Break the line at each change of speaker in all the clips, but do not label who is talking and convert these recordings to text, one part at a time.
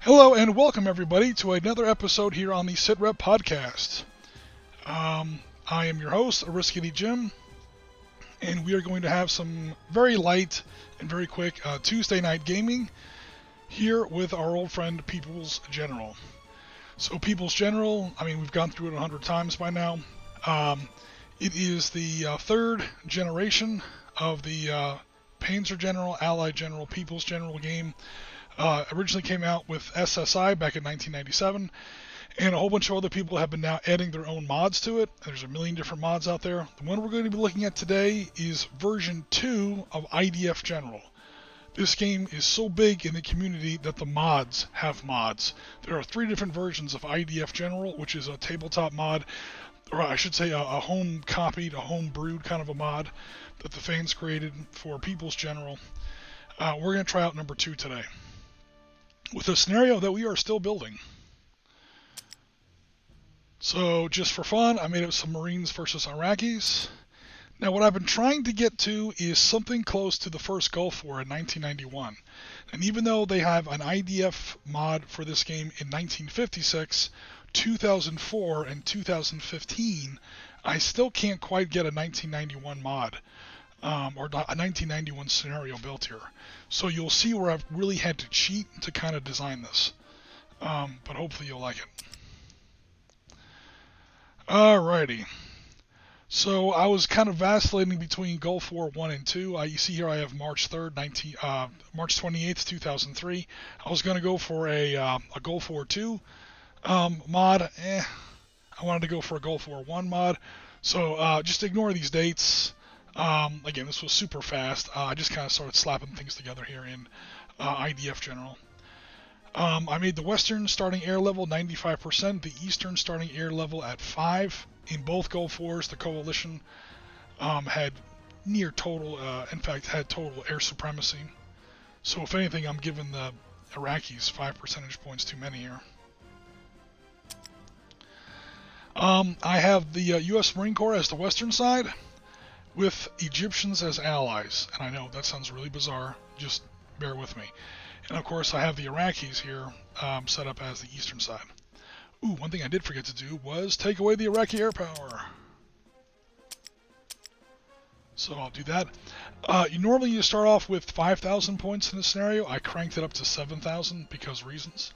Hello and welcome everybody to another episode here on the Sitrep podcast. I am your host, Risky Jim, and we are going to have some very light and very quick Tuesday night gaming here with our old friend People's General. So People's General, we've gone through it 100 times by now. It is the third generation of the Panzer General, Allied General, People's General game. Originally came out with SSI back in 1997, and a whole bunch of other people have been now adding their own mods to it. There's a million different mods out there. The one we're going to be looking at today is version 2 of IDF General. This game is so big in the community that the mods have mods. There are 3 different versions of IDF General, which is a tabletop mod, or I should say a home copied, a home brewed kind of a mod that the fans created for People's General. We're going to try out number 2 today, with a scenario that we are still building. So just for fun, I made up some Marines versus Iraqis. Now what I've been trying to get to is something close to the first Gulf War in 1991. And even though they have an IDF mod for this game in 1956, 2004, and 2015, I still can't quite get a 1991 mod. Or a 1991 scenario built here. So you'll see where I've really had to cheat to kind of design this. But hopefully you'll like it. Alrighty. So I was kind of vacillating between Gulf War 1 and 2. You see here I have March 3rd, March 28th, 2003. I was going to go for a Gulf War 2 mod. I wanted to go for a Gulf War 1 mod. So just ignore these dates. Again, this was super fast. I just kind of started slapping things together here in IDF General. I made the Western starting air level 95%, the Eastern starting air level at 5. In both Gulf Wars, the coalition had near total, in fact, had total air supremacy. So if anything, I'm giving the Iraqis 5 percentage points too many here. I have the U.S. Marine Corps as the Western side, with Egyptians as allies. And I know that sounds really bizarre, just bear with me. And of course I have the Iraqis here set up as the eastern side. Ooh, one thing I did forget to do was take away the Iraqi air power. So I'll do that. Normally you start off with 5,000 points in this scenario. I cranked it up to 7,000 because reasons.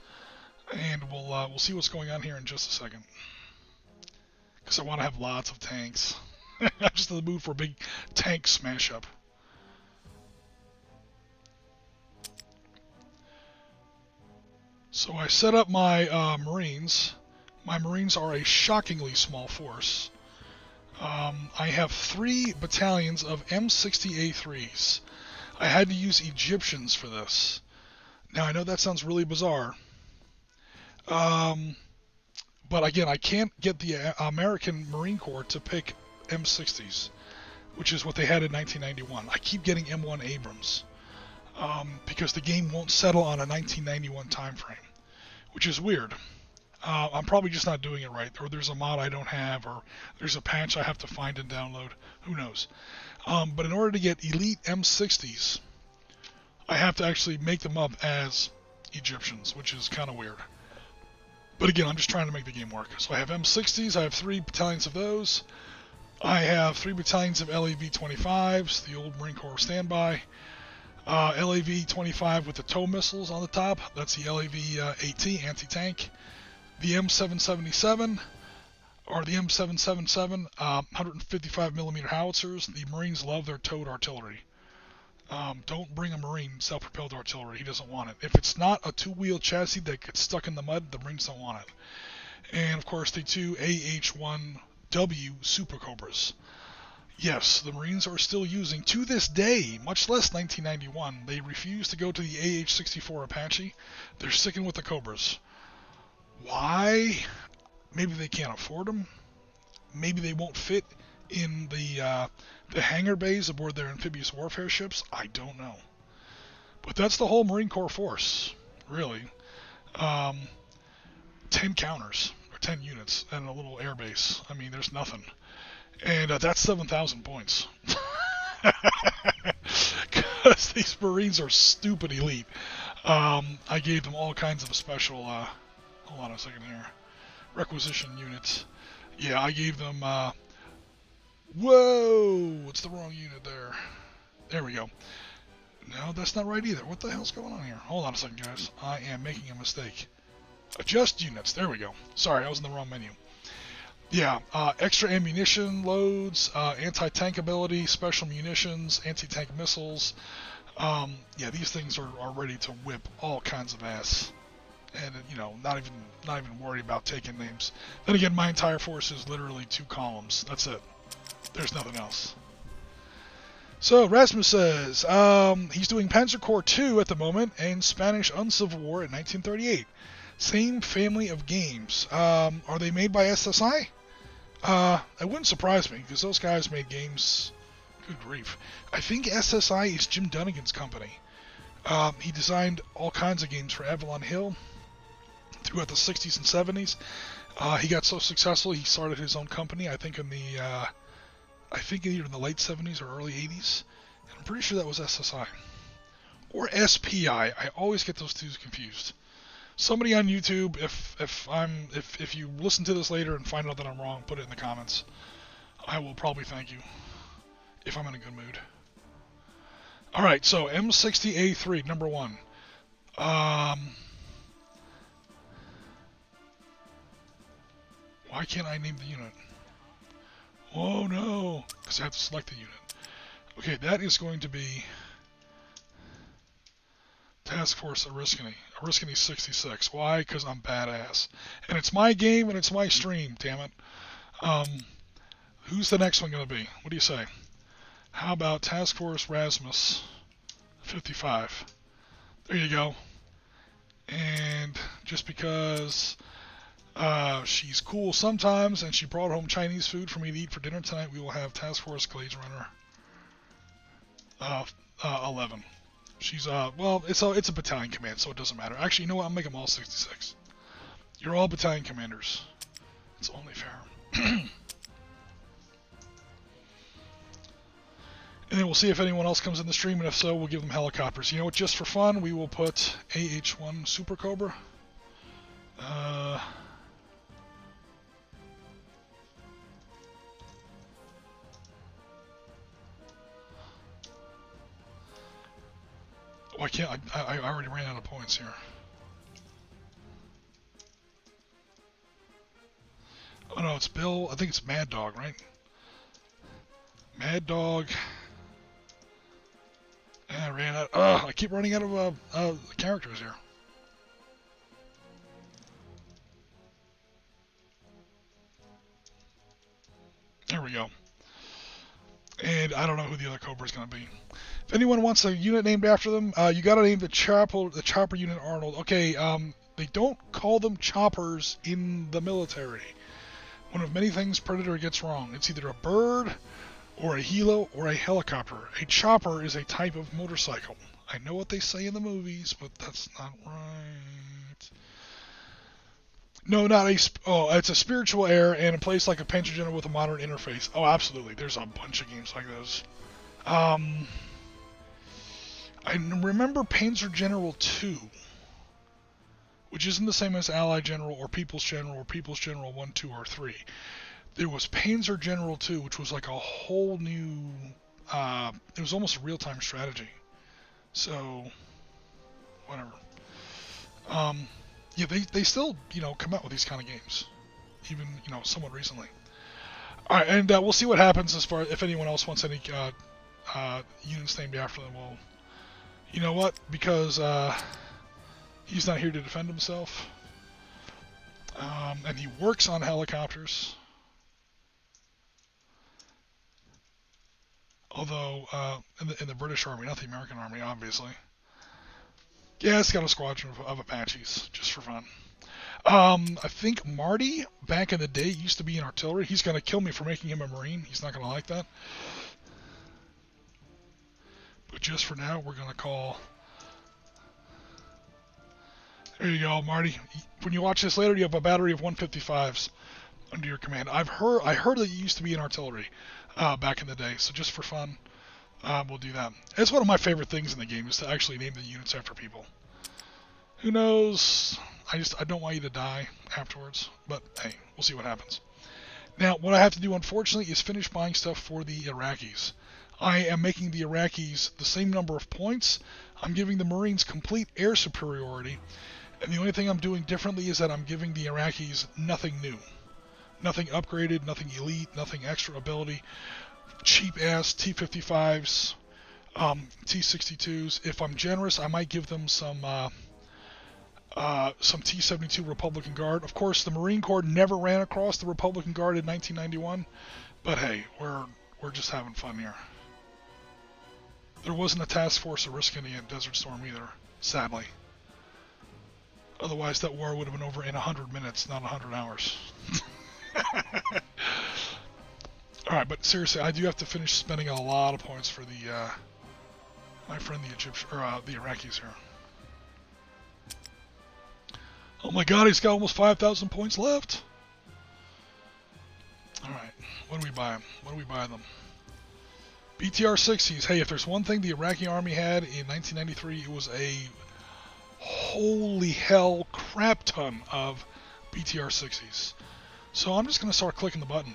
And we'll see what's going on here in just a second. Because I want to have lots of tanks. I'm just in the mood for a big tank smash up. So I set up my Marines. My Marines are a shockingly small force. I have 3 battalions of M60A3s. I had to use Egyptians for this. Now I know that sounds really bizarre. But again, I can't get the American Marine Corps to pick M60s, which is what they had in 1991. I keep getting M1 Abrams because the game won't settle on a 1991 time frame, which is weird. I'm probably just not doing it right, or there's a mod I don't have, or there's a patch I have to find and download. Who knows? But in order to get elite M60s, I have to actually make them up as Egyptians, which is kind of weird. But again, I'm just trying to make the game work. So I have M60s, I have 3 battalions of those. I have 3 battalions of LAV-25s, the old Marine Corps standby. LAV-25 with the tow missiles on the top. That's the LAV-AT, anti-tank. The M777, or the M777, 155mm howitzers. The Marines love their towed artillery. Don't bring a Marine self-propelled artillery. He doesn't want it. If it's not a 2-wheel chassis that gets stuck in the mud, the Marines don't want it. And of course the 2 AH-1W Super Cobras. Yes, the Marines are still using, to this day, much less 1991, they refuse to go to the AH-64 Apache. They're sticking with the Cobras. Why? Maybe they can't afford them. Maybe they won't fit in the hangar bays aboard their amphibious warfare ships. I don't know. But that's the whole Marine Corps force, really. 10 counters, or 10 units, and a little air base. I mean, there's nothing. And that's 7,000 points. Because these Marines are stupid elite. I gave them all kinds of special, hold on a second here, requisition units. Yeah, I gave them, whoa, it's the wrong unit there. There we go. No, that's not right either. What the hell's going on here? Hold on a second, guys. I am making a mistake. Adjust units. There we go. Sorry, I was in the wrong menu. Yeah, extra ammunition loads, anti-tank ability, special munitions, anti-tank missiles. Yeah, these things are ready to whip all kinds of ass. And, you know, not even worried about taking names. Then again, my entire force is literally 2 columns. That's it. There's nothing else. So, Rasmus says, he's doing Panzer Corps 2 at the moment, and Spanish Uncivil War in 1938. Same family of games. Are they made by SSI? It wouldn't surprise me, because those guys made games... Good grief. I think SSI is Jim Dunnigan's company. He designed all kinds of games for Avalon Hill throughout the 60s and 70s. He got so successful, he started his own company, I think in either in the late 70s or early 80s. And I'm pretty sure that was SSI. Or SPI. I always get those two confused. Somebody on YouTube, if you listen to this later and find out that I'm wrong, put it in the comments. I will probably thank you, if I'm in a good mood. Alright, so M60A3, number 1. Why can't I name the unit? Oh no, because I have to select the unit. Okay, that is going to be Task Force Oriskany. Oriskany 66. Why? Because I'm badass. And it's my game and it's my stream, damn it. Who's the next one going to be? What do you say? How about Task Force Rasmus 55? There you go. And just because she's cool sometimes and she brought home Chinese food for me to eat for dinner tonight, we will have Task Force Glades Runner 11. She's, well, it's a battalion command, so it doesn't matter. Actually, you know what? I'll make them all 66. You're all battalion commanders. It's only fair. And then we'll see if anyone else comes in the stream, and if so, we'll give them helicopters. You know what? Just for fun, we will put AH-1 Super Cobra. Why can't I already ran out of points here. Oh no, it's Bill. I think it's Mad Dog, right? Mad Dog. And I ran out. I keep running out of characters here. There we go. And I don't know who the other Cobra is going to be. If anyone wants a unit named after them, you got to name the chopper unit Arnold. Okay, they don't call them choppers in the military. One of many things Predator gets wrong. It's either a bird, or a helo, or a helicopter. A chopper is a type of motorcycle. I know what they say in the movies, but that's not right. No, not a... Oh, it's a spiritual heir and a place like a Panzer General with a modern interface. Oh, absolutely. There's a bunch of games like those. I remember Panzer General 2, which isn't the same as Allied General or People's General 1, 2, or 3. There was Panzer General 2, which was like a whole new... it was almost a real-time strategy. So, whatever. Yeah, they still, you know, come out with these kind of games, even, you know, somewhat recently. All right, and we'll see what happens as far if anyone else wants any units named after them. Well, you know what? Because he's not here to defend himself, and he works on helicopters. Although in the British Army, not the American Army, obviously. Yeah, it's got a squadron of Apaches, just for fun. I think Marty, back in the day, used to be in artillery. He's going to kill me for making him a Marine. He's not going to like that. But just for now, we're going to call... There you go, Marty. When you watch this later, you have a battery of 155s under your command. I heard that you used to be in artillery back in the day, so just for fun, we'll do that. It's one of my favorite things in the game, is to actually name the units after people. Who knows? I don't want you to die afterwards. But hey, we'll see what happens. Now, what I have to do, unfortunately, is finish buying stuff for the Iraqis. I am making the Iraqis the same number of points. I'm giving the Marines complete air superiority. And the only thing I'm doing differently is that I'm giving the Iraqis nothing new. Nothing upgraded, nothing elite, nothing extra ability. Cheap ass T-55s, T-62s. If I'm generous, I might give them some T-72 Republican Guard. Of course, the Marine Corps never ran across the Republican Guard in 1991, but hey, we're just having fun here. There wasn't a task force at risk in Desert Storm either, sadly. Otherwise, that war would have been over in 100 minutes, not 100 hours. Alright, but seriously, I do have to finish spending a lot of points for the, my friend the Egyptian, or the Iraqis here. Oh my god, he's got almost 5,000 points left! Alright, what do we buy him? What do we buy them? BTR-60s. Hey, if there's one thing the Iraqi army had in 1993, it was a holy hell crap ton of BTR-60s. So I'm just going to start clicking the button.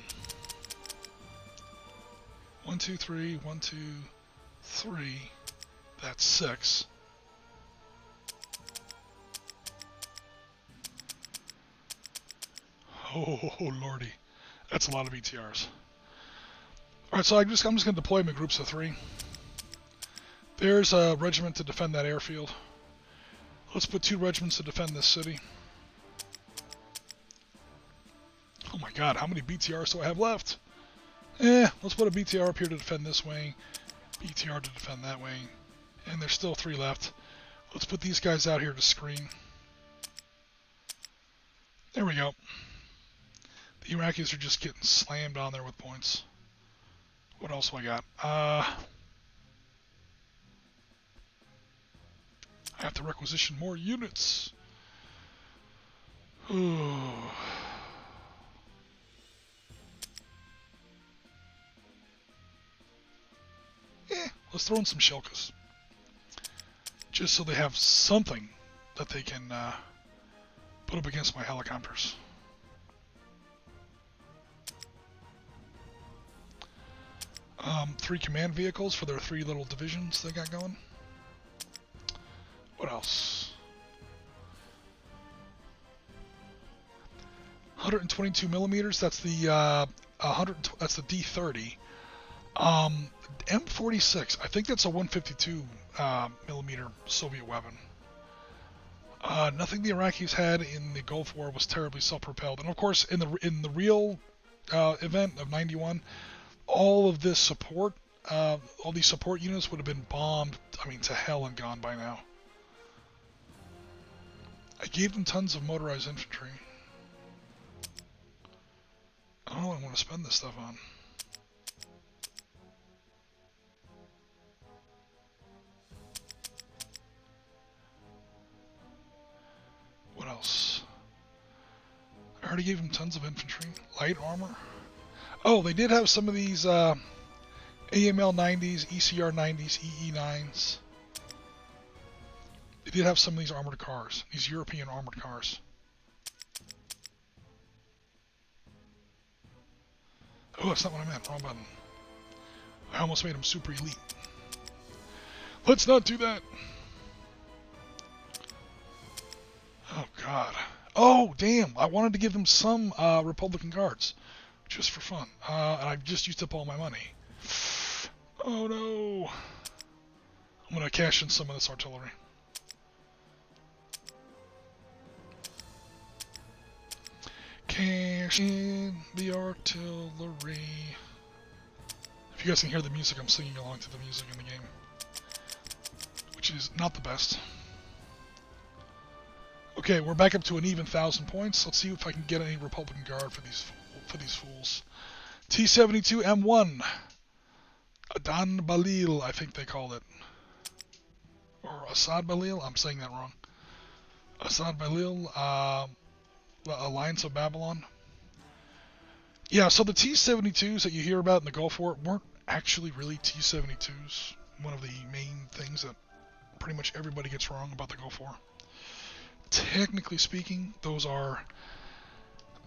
1, 2, 3, 1, 2, 3. That's 6. Oh, lordy. That's a lot of BTRs. Alright, so I'm just going to deploy them in groups of 3. There's a regiment to defend that airfield. Let's put 2 regiments to defend this city. Oh my god, how many BTRs do I have left? Let's put a BTR up here to defend this wing. BTR to defend that wing. And there's still 3 left. Let's put these guys out here to screen. There we go. The Iraqis are just getting slammed on there with points. What else do I got? I have to requisition more units. Ooh. Let's throw in some Shilkas. Just so they have something that they can put up against my helicopters. Three command vehicles for their 3 little divisions they got going. What else? 122 millimeters. That's the That's the D30. M46. I think that's a 152 millimeter Soviet weapon. Nothing the Iraqis had in the Gulf War was terribly self-propelled, and of course, in the real event of '91, all of this support, all these support units would have been bombed. I mean, to hell and gone by now. I gave them tons of motorized infantry. I don't know what I want to spend this stuff on. What else? I already gave them tons of infantry. Light armor. Oh, they did have some of these AML 90s, ECR 90s, EE 9s. They did have some of these armored cars, these European armored cars. Oh, that's not what I meant. Wrong button. I almost made them super elite. Let's not do that. Oh, God. Oh, damn. I wanted to give them some Republican Guards. Just for fun. And I've just used up all my money. Oh, no. I'm going to cash in some of this artillery. Cash in the artillery. If you guys can hear the music, I'm singing along to the music in the game. Which is not the best. Okay, we're back up to an even 1,000 points. Let's see if I can get any Republican Guard for these fools. T-72 M1. Adan Balil, I think they called it. Or Assad Balil, I'm saying that wrong. Assad Balil, Alliance of Babylon. Yeah, so the T-72s that you hear about in the Gulf War weren't actually really T-72s. One of the main things that pretty much everybody gets wrong about the Gulf War. technically speaking,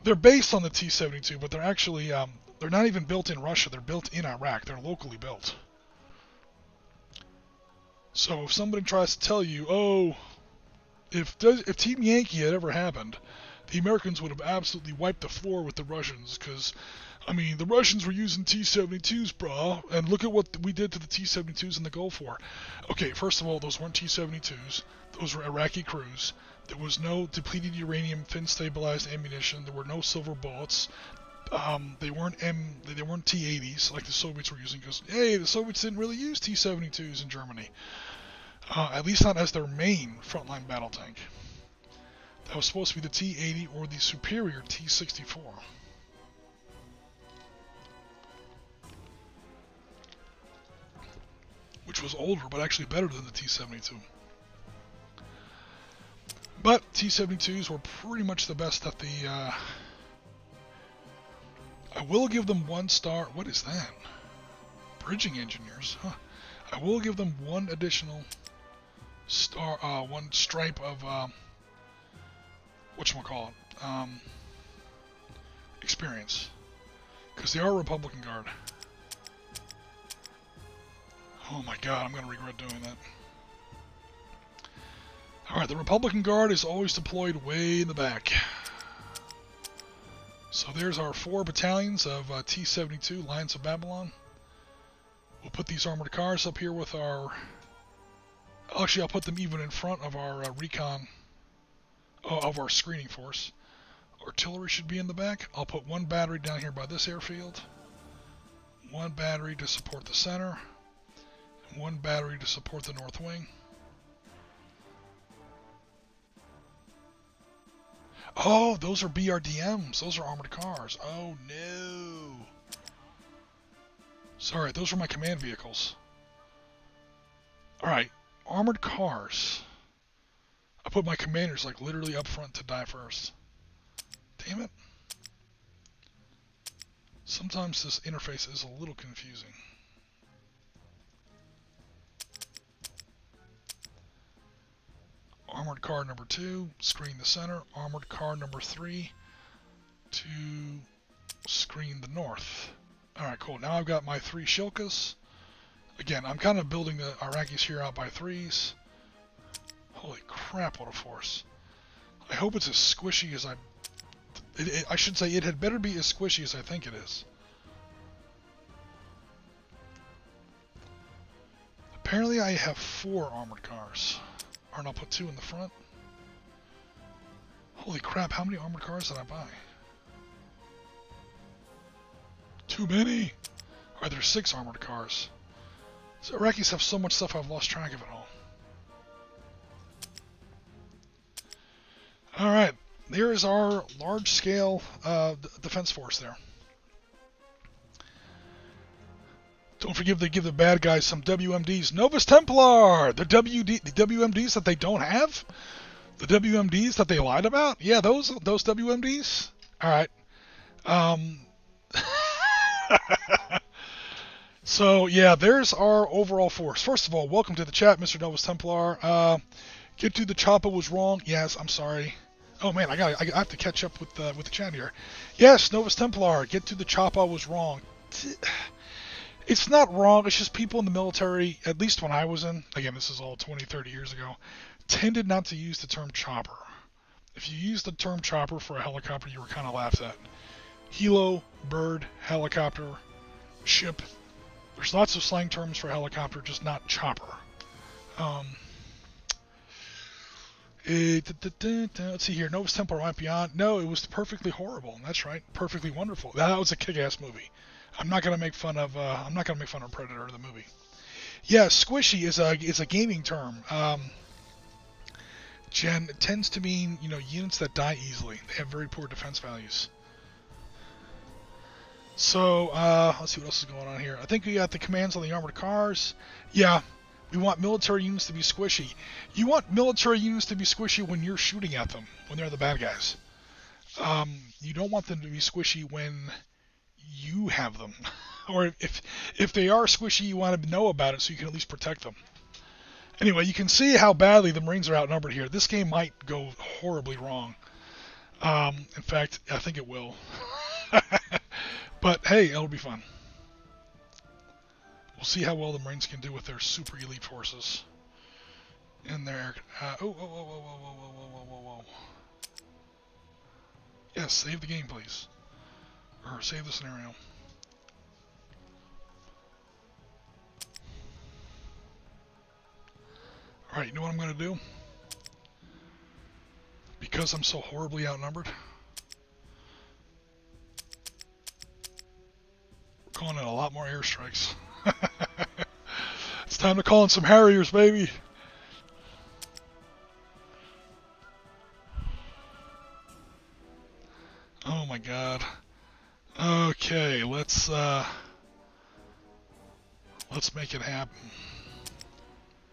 they're based on the T-72, but they're actually they're not even built in Russia. They're built in Iraq. They're locally built. So if somebody tries to tell you, oh, if Team Yankee had ever happened, the Americans would have absolutely wiped the floor with the Russians, because, I mean, the Russians were using T-72s, brah, and look at what we did to the T-72s in the Gulf War. Okay, first of all, those weren't T-72s. Those were Iraqi crews. There was no depleted uranium fin-stabilized ammunition. There were no silver bullets. They weren't T-80s like the Soviets were using, because, hey, the Soviets didn't really use T-72s in Germany. At least not as their main frontline battle tank. That was supposed to be the T-80 or the superior T-64. Which was older, but actually better than the T-72. But T-72s were pretty much the best that the... I will give them 1 star... What is that? Bridging engineers. Huh. I will give them 1 additional star... 1 stripe of... whatchamacallit? Experience. Because they are Republican Guard. Oh my god, I'm going to regret doing that. Alright, the Republican Guard is always deployed way in the back. So there's our 4 battalions of T-72 Lions of Babylon. We'll put these armored cars up here with our... Actually, I'll put them even in front of our recon... of our screening force. Artillery should be in the back. I'll put 1 battery down here by this airfield. 1 battery to support the center. 1 battery to support the north wing. Oh, those are BRDMs. Those are armored cars. Oh, no. Sorry, those are my command vehicles. Alright, armored cars. I put my commanders, like, literally up front to die first. Damn it. Sometimes this interface is a little confusing. Armored car number 2, screen the center. Armored car number 3 to screen the north. Alright, cool. Now I've got my 3 Shilkas. Again, I'm kind of building the Iraqis here out by 3s. Holy crap, what a force. I hope it's as squishy as I should say it had better be as squishy as I think it is. Apparently I have 4 armored cars. And I'll put 2 in the front. Holy crap, how many armored cars did I buy? Too many! Alright, there's 6 armored cars. So Iraqis have so much stuff I've lost track of it all. Alright, there is our large-scale defense force there. Don't forget to give the bad guys some WMDs. Novus Templar! The WMDs that they don't have? The WMDs that they lied about? Yeah, those WMDs? Alright. So, yeah, there's our overall force. First of all, welcome to the chat, Mr. Novus Templar. Get to the chopper was wrong. Yes, I'm sorry. Oh man, I have to catch up with the chat here. Yes, Novus Templar, get to the chopper was wrong. It's not wrong, it's just people in the military, at least when I was in, again, this is all 20, 30 years ago, tended not to use the term chopper. If you used the term chopper for a helicopter, you were kind of laughed at. Helo, bird, helicopter, ship. There's lots of slang terms for helicopter, just not chopper. Let's see here, Novus Templar went beyond. No, it was perfectly horrible. That's right, perfectly wonderful. That was a kick-ass movie. I'm not gonna make fun of Predator the movie. Yeah, squishy is a gaming term. It tends to mean units that die easily. They have very poor defense values. So let's see what else is going on here. I think we got the commands on the armored cars. Yeah, we want military units to be squishy. You want military units to be squishy when you're shooting at them, when they're the bad guys. You don't want them to be squishy when you have them, or if they are squishy, you want to know about it so you can at least protect them. Anyway, you can see how badly the Marines are outnumbered here. This game might go horribly wrong. In fact, I think it will. But hey, it'll be fun. We'll see how well the Marines can do with their super elite forces. In their... whoa. Yes, save the game, please. Or save the scenario. Alright, you know what I'm going to do? Because I'm so horribly outnumbered, we're calling in a lot more airstrikes. It's time to call in some Harriers, baby! Oh my god. Okay, let's make it happen.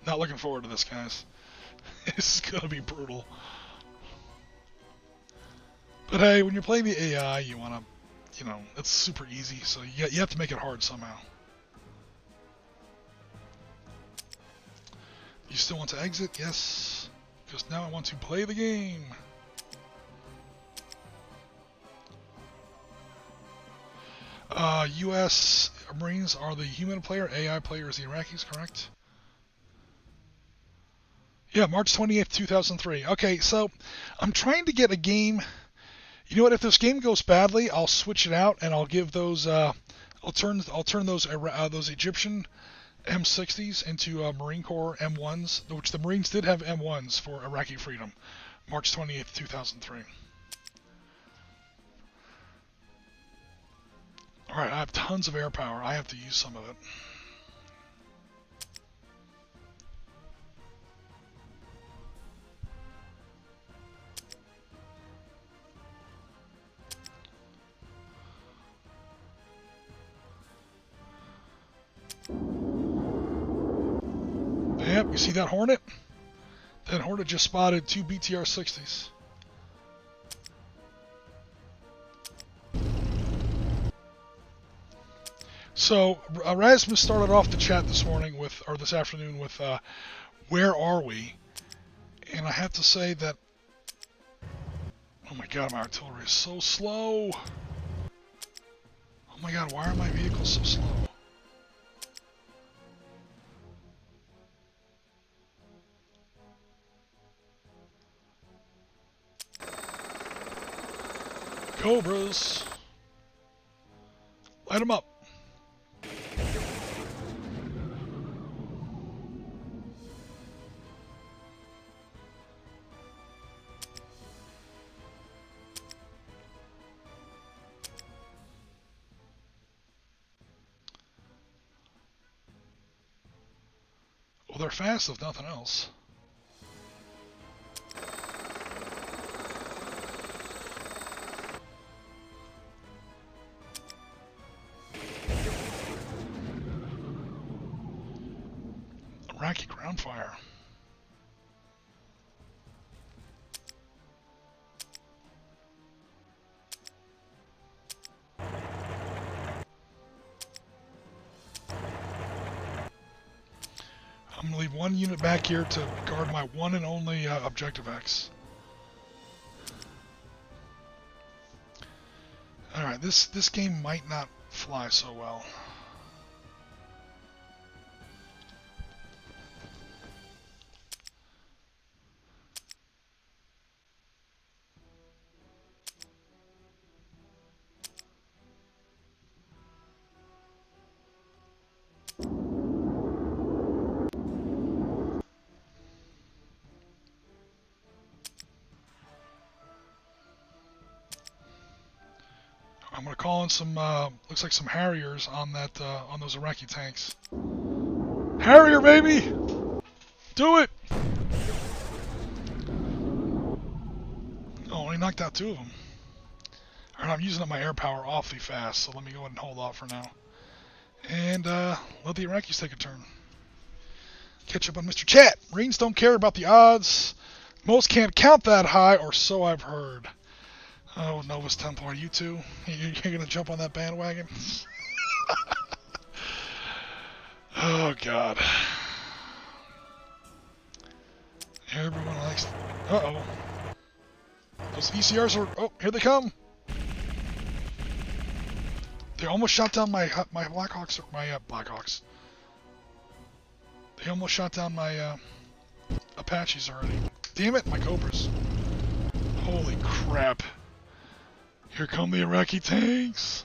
Not looking forward to this, guys. This is gonna be brutal. But hey, when you're playing the AI, you wanna, it's super easy, so you have to make it hard somehow. You still want to exit? Yes. Because now I want to play the game. U.S. Marines are the human player, AI player is the Iraqis, correct? Yeah, March 28th, 2003. Okay, so I'm trying to get a game. You know what? If this game goes badly, I'll switch it out and I'll give those. I'll turn those Egyptian M60s into Marine Corps M1s, which the Marines did have M1s for Iraqi freedom, March 28th, 2003. Alright, I have tons of air power. I have to use some of it. Yep, you see that Hornet? That Hornet just spotted 2 BTR-60s. So Erasmus started off the chat this morning with, or this afternoon with, where are we? And I have to say that, oh my god, my artillery is so slow. Oh my god, why are my vehicles so slow? Cobras. Light them up. Well, they're fast if nothing else. Iraqi ground fire. I'm going to leave one unit back here to guard my one and only Objective X. Alright, this game might not fly so well. I'm gonna call in some, looks like some Harriers on that, on those Iraqi tanks. Harrier, baby! Do it! Oh, he knocked out 2 of them. Alright, I'm using up my air power awfully fast, so let me go ahead and hold off for now. And, let the Iraqis take a turn. Catch up on Mr. Chat. Marines don't care about the odds. Most can't count that high, or so I've heard. Oh, Novus Templar, you too? You're going to jump on that bandwagon? Oh, God. Everyone likes... Uh-oh. Those ECRs are... Oh, here they come! They almost shot down my Blackhawks... My Blackhawks. They almost shot down my Apaches already. Damn it, my Cobras. Holy crap. Here come the Iraqi tanks!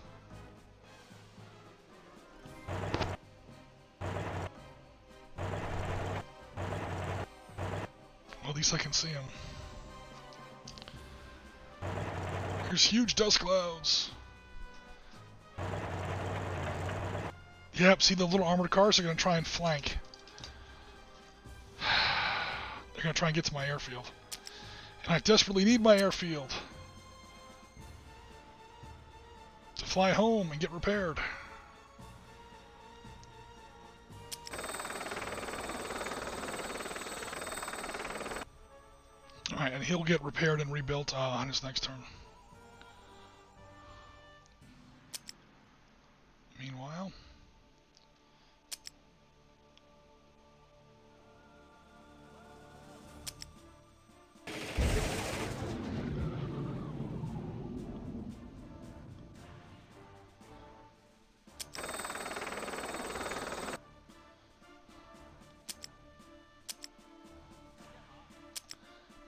Well, at least I can see them. There's huge dust clouds. Yep, see the little armored cars are going to try and flank. They're going to try and get to my airfield. And I desperately need my airfield to fly home and get repaired. Alright, and he'll get repaired and rebuilt on his next turn. Meanwhile...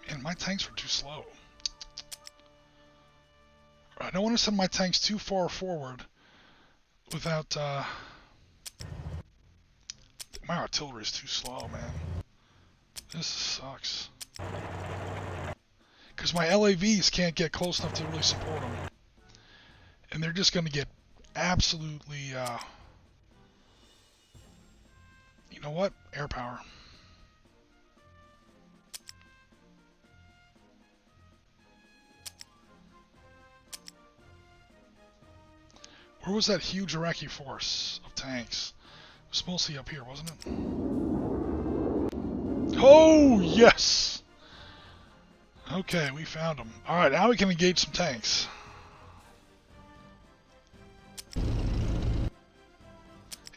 Man, my tanks were too slow. I don't want to send my tanks too far forward without, my artillery is too slow, man. This sucks. Because my LAVs can't get close enough to really support them. And they're just going to get absolutely, you know what? Air power. Where was that huge Iraqi force of tanks? It was mostly up here, wasn't it? Oh, yes! Okay, we found them. Alright, now we can engage some tanks.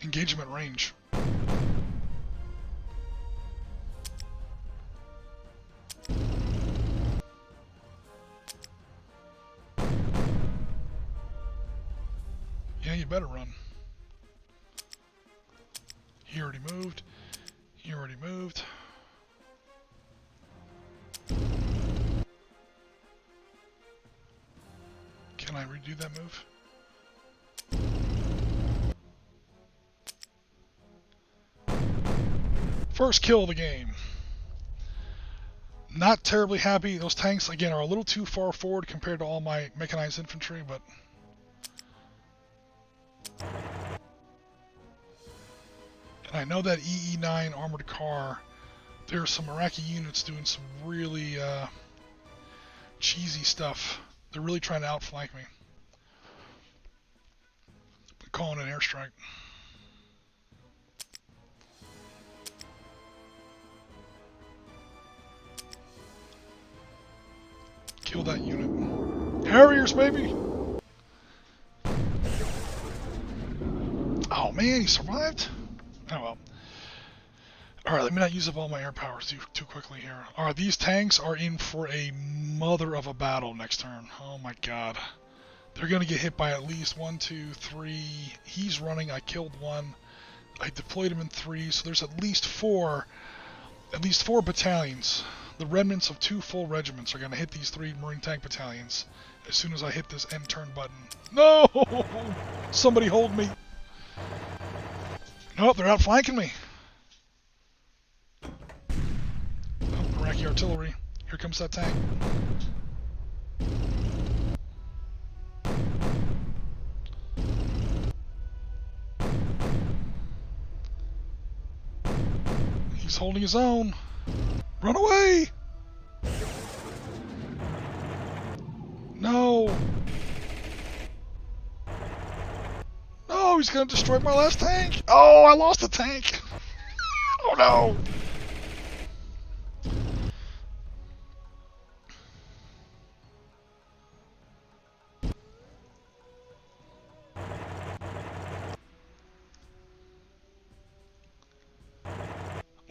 Engagement range. Yeah, you better run. He already moved. He already moved. Can I redo that move? First kill of the game. Not terribly happy. Those tanks, again, are a little too far forward compared to all my mechanized infantry, but... And I know that EE9 armored car, there are some Iraqi units doing some really cheesy stuff. They're really trying to outflank me. They're calling an airstrike. Kill that unit. Harriers, baby! Oh man, he survived? Oh well. Alright, let me not use up all my air power too quickly here. Alright, these tanks are in for a mother of a battle next turn. Oh my god. They're going to get hit by at least 1, 2, 3. He's running, I killed one. I deployed him in 3, so there's at least four battalions. The remnants of 2 full regiments are going to hit these 3 Marine tank battalions as soon as I hit this end turn button. No! Somebody hold me. Nope, they're outflanking me. Oh, Iraqi artillery. Here comes that tank. He's holding his own. Run away! No! No, he's gonna destroy my last tank! Oh, I lost a tank! Oh no!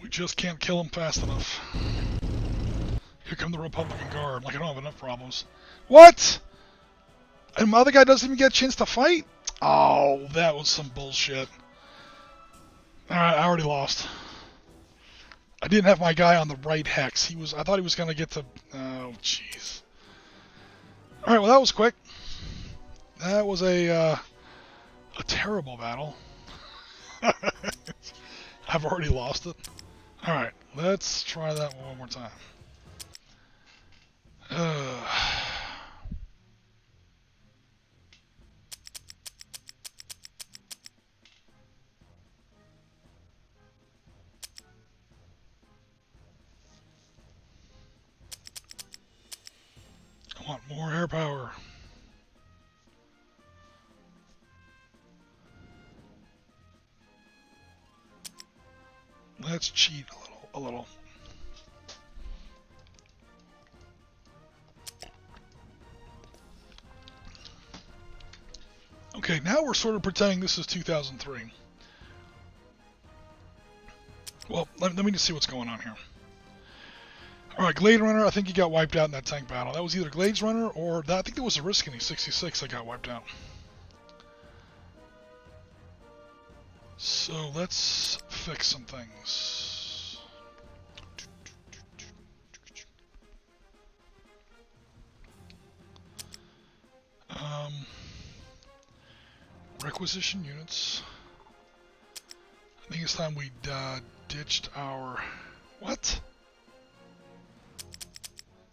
We just can't kill him fast enough. Here come the Republican Guard. Like I don't have enough problems. What? And my other guy doesn't even get a chance to fight? Oh, that was some bullshit. Alright, I already lost. I didn't have my guy on the right hex. I thought he was gonna get to. Oh, jeez. All right, well that was quick. That was a terrible battle. I've already lost it. All right, let's try that one more time. I want more air power. Let's cheat a little. Okay, now we're sort of pretending this is 2003. Well, let me just see what's going on here. Alright, Glade Runner, I think he got wiped out in that tank battle. That was either Glades Runner or I think it was Oriskany 66 that got wiped out. So let's fix some things. Requisition units. I think it's time we ditched our... What?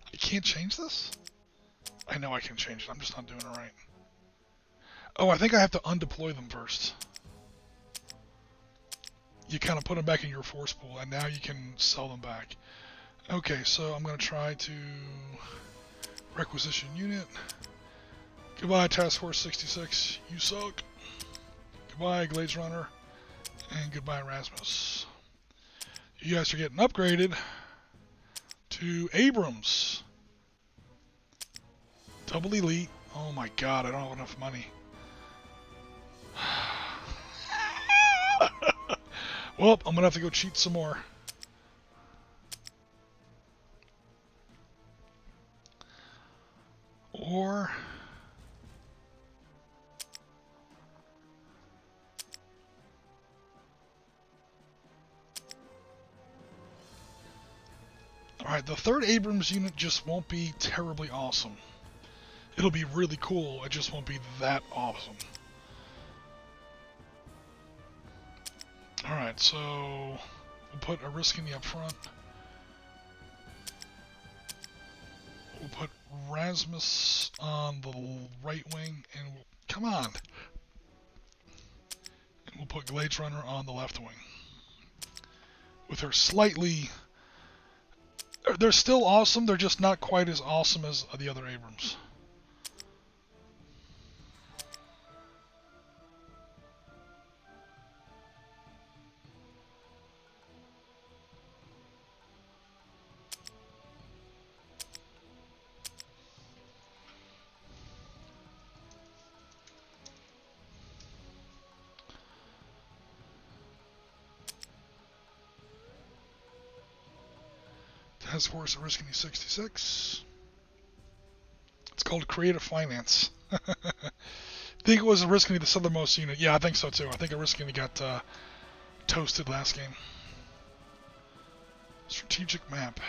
I can't change this? I know I can change it, I'm just not doing it right. Oh, I think I have to undeploy them first. You kind of put them back in your force pool, and now you can sell them back. Okay, so I'm going to try to requisition unit. Goodbye, Task Force 66. You suck. Goodbye, Glades Runner. And goodbye, Rasmus. You guys are getting upgraded to Abrams. Double Elite. Oh my god, I don't have enough money. Well, I'm going to have to go cheat some more. Or... Alright, the 3rd Abrams unit just won't be terribly awesome. It'll be really cool, it just won't be that awesome. Alright, so we'll put Oriskany up front. We'll put Rasmus on the right wing, and come on! And we'll put Glades Runner on the left wing. With her slightly... They're still awesome, they're just not quite as awesome as the other Abrams. Task Force Oriskany 66. It's called Creative Finance. I think it was Oriskany the southernmost unit. Yeah, I think so too. I think Oriskany got toasted last game. Strategic map.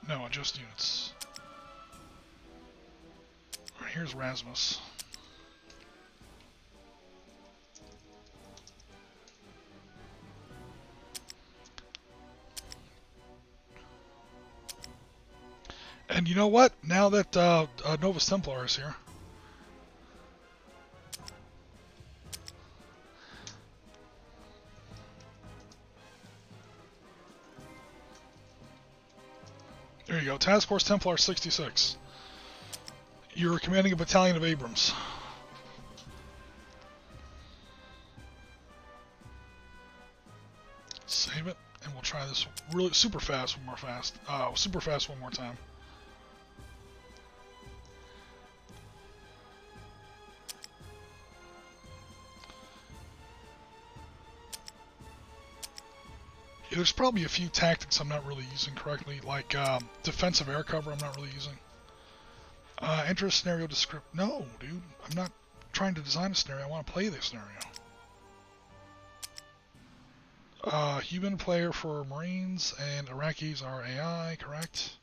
No, adjust units. Alright, here's Rasmus. And you know what? Now that Novus Templar is here, there you go. Task Force Templar 66. You're commanding a battalion of Abrams. Save it, and we'll try this really super fast one more time. Yeah, there's probably a few tactics I'm not really using correctly, like defensive air cover I'm not really using. Enter a scenario descript. No, dude, I'm not trying to design a scenario. I want to play this scenario. Human player for Marines and Iraqis are AI, correct?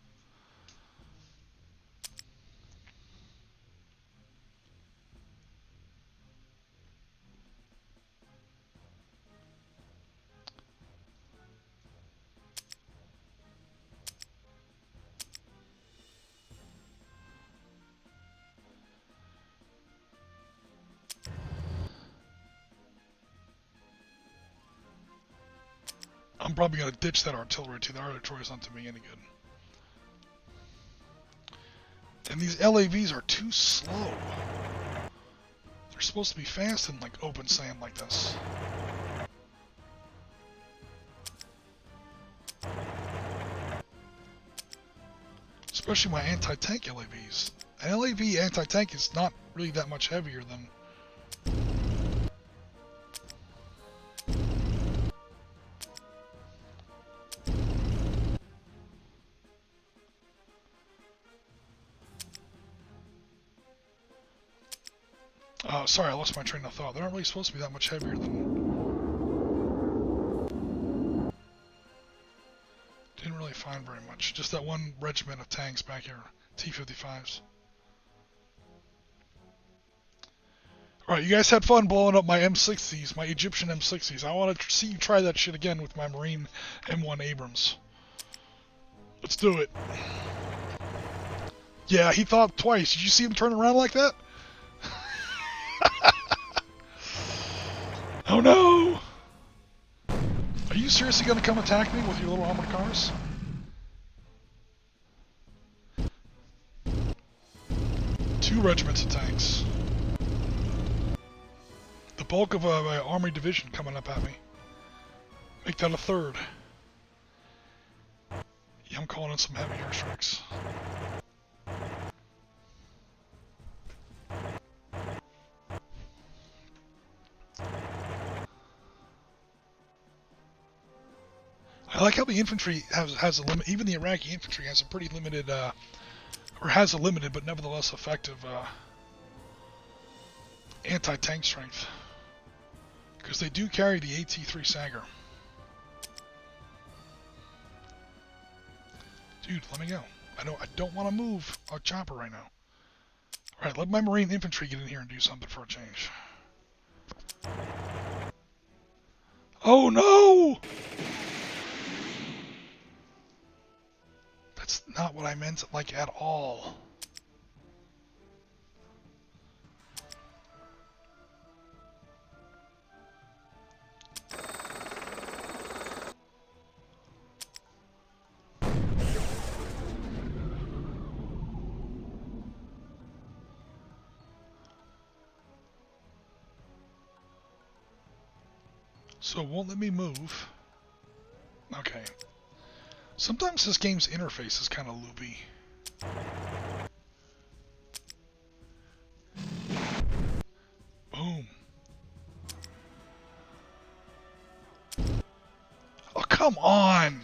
I'm probably going to ditch that artillery too. The artillery is not to me any good. And these LAVs are too slow. They're supposed to be fast in like open sand like this. Especially my anti-tank LAVs. An LAV anti-tank is not really that much heavier than... sorry, I lost my train of thought. They're not really supposed to be that much heavier than... Didn't really find very much. Just that one regiment of tanks back here. T-55s. Alright, you guys had fun blowing up my M60s, my Egyptian M60s. I want to see you try that shit again with my Marine M1 Abrams. Let's do it. Yeah, he thought twice. Did you see him turn around like that? Oh no! Are you seriously going to come attack me with your little armored cars? Two regiments of tanks. The bulk of my army division coming up at me. Make that a third. Yeah, I'm calling in some heavy airstrikes. I like how the infantry has a limit. Even the Iraqi infantry has a pretty limited, or has a limited but nevertheless effective anti-tank strength. Because they do carry the AT-3 Sager. Dude, let me go. I don't want to move a chopper right now. Alright, let my Marine infantry get in here and do something for a change. Oh no! That's not what I meant, like, at all. So it won't let me move. Okay. Sometimes this game's interface is kind of loopy. Boom. Oh, come on!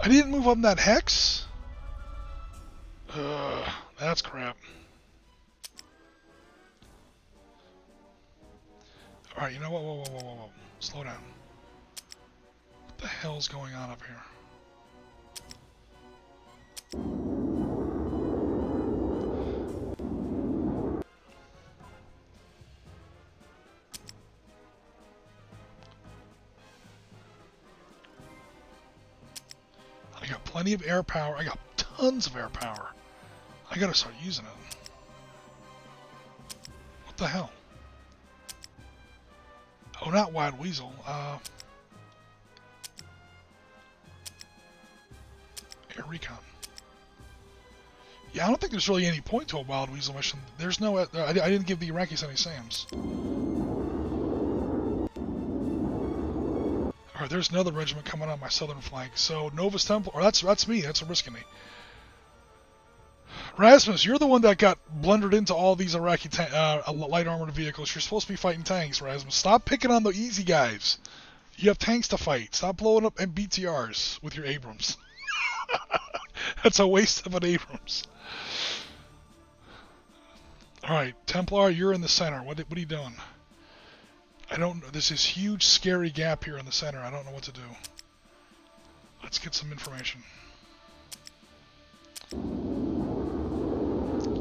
I didn't move up that hex? That's crap. Alright, you know what? Whoa. Slow down. What the hell's going on up here? I got plenty of air power. I got tons of air power. I gotta start using it. What the hell? Oh, not Wild Weasel. Air Recon. Yeah, I don't think there's really any point to a Wild Weasel mission. There's no... I didn't give the Iraqis any SAMs. Alright, there's another regiment coming on my southern flank. So, Novus Temple... Or that's me. That's a risk in me. Rasmus, you're the one that got blundered into all these Iraqi light armored vehicles. You're supposed to be fighting tanks, Rasmus. Stop picking on the easy guys. You have tanks to fight. Stop blowing up MBTRs with your Abrams. That's a waste of an Abrams. Alright, Templar, you're in the center. What are you doing? I don't know. There's this huge, scary gap here in the center. I don't know what to do. Let's get some information.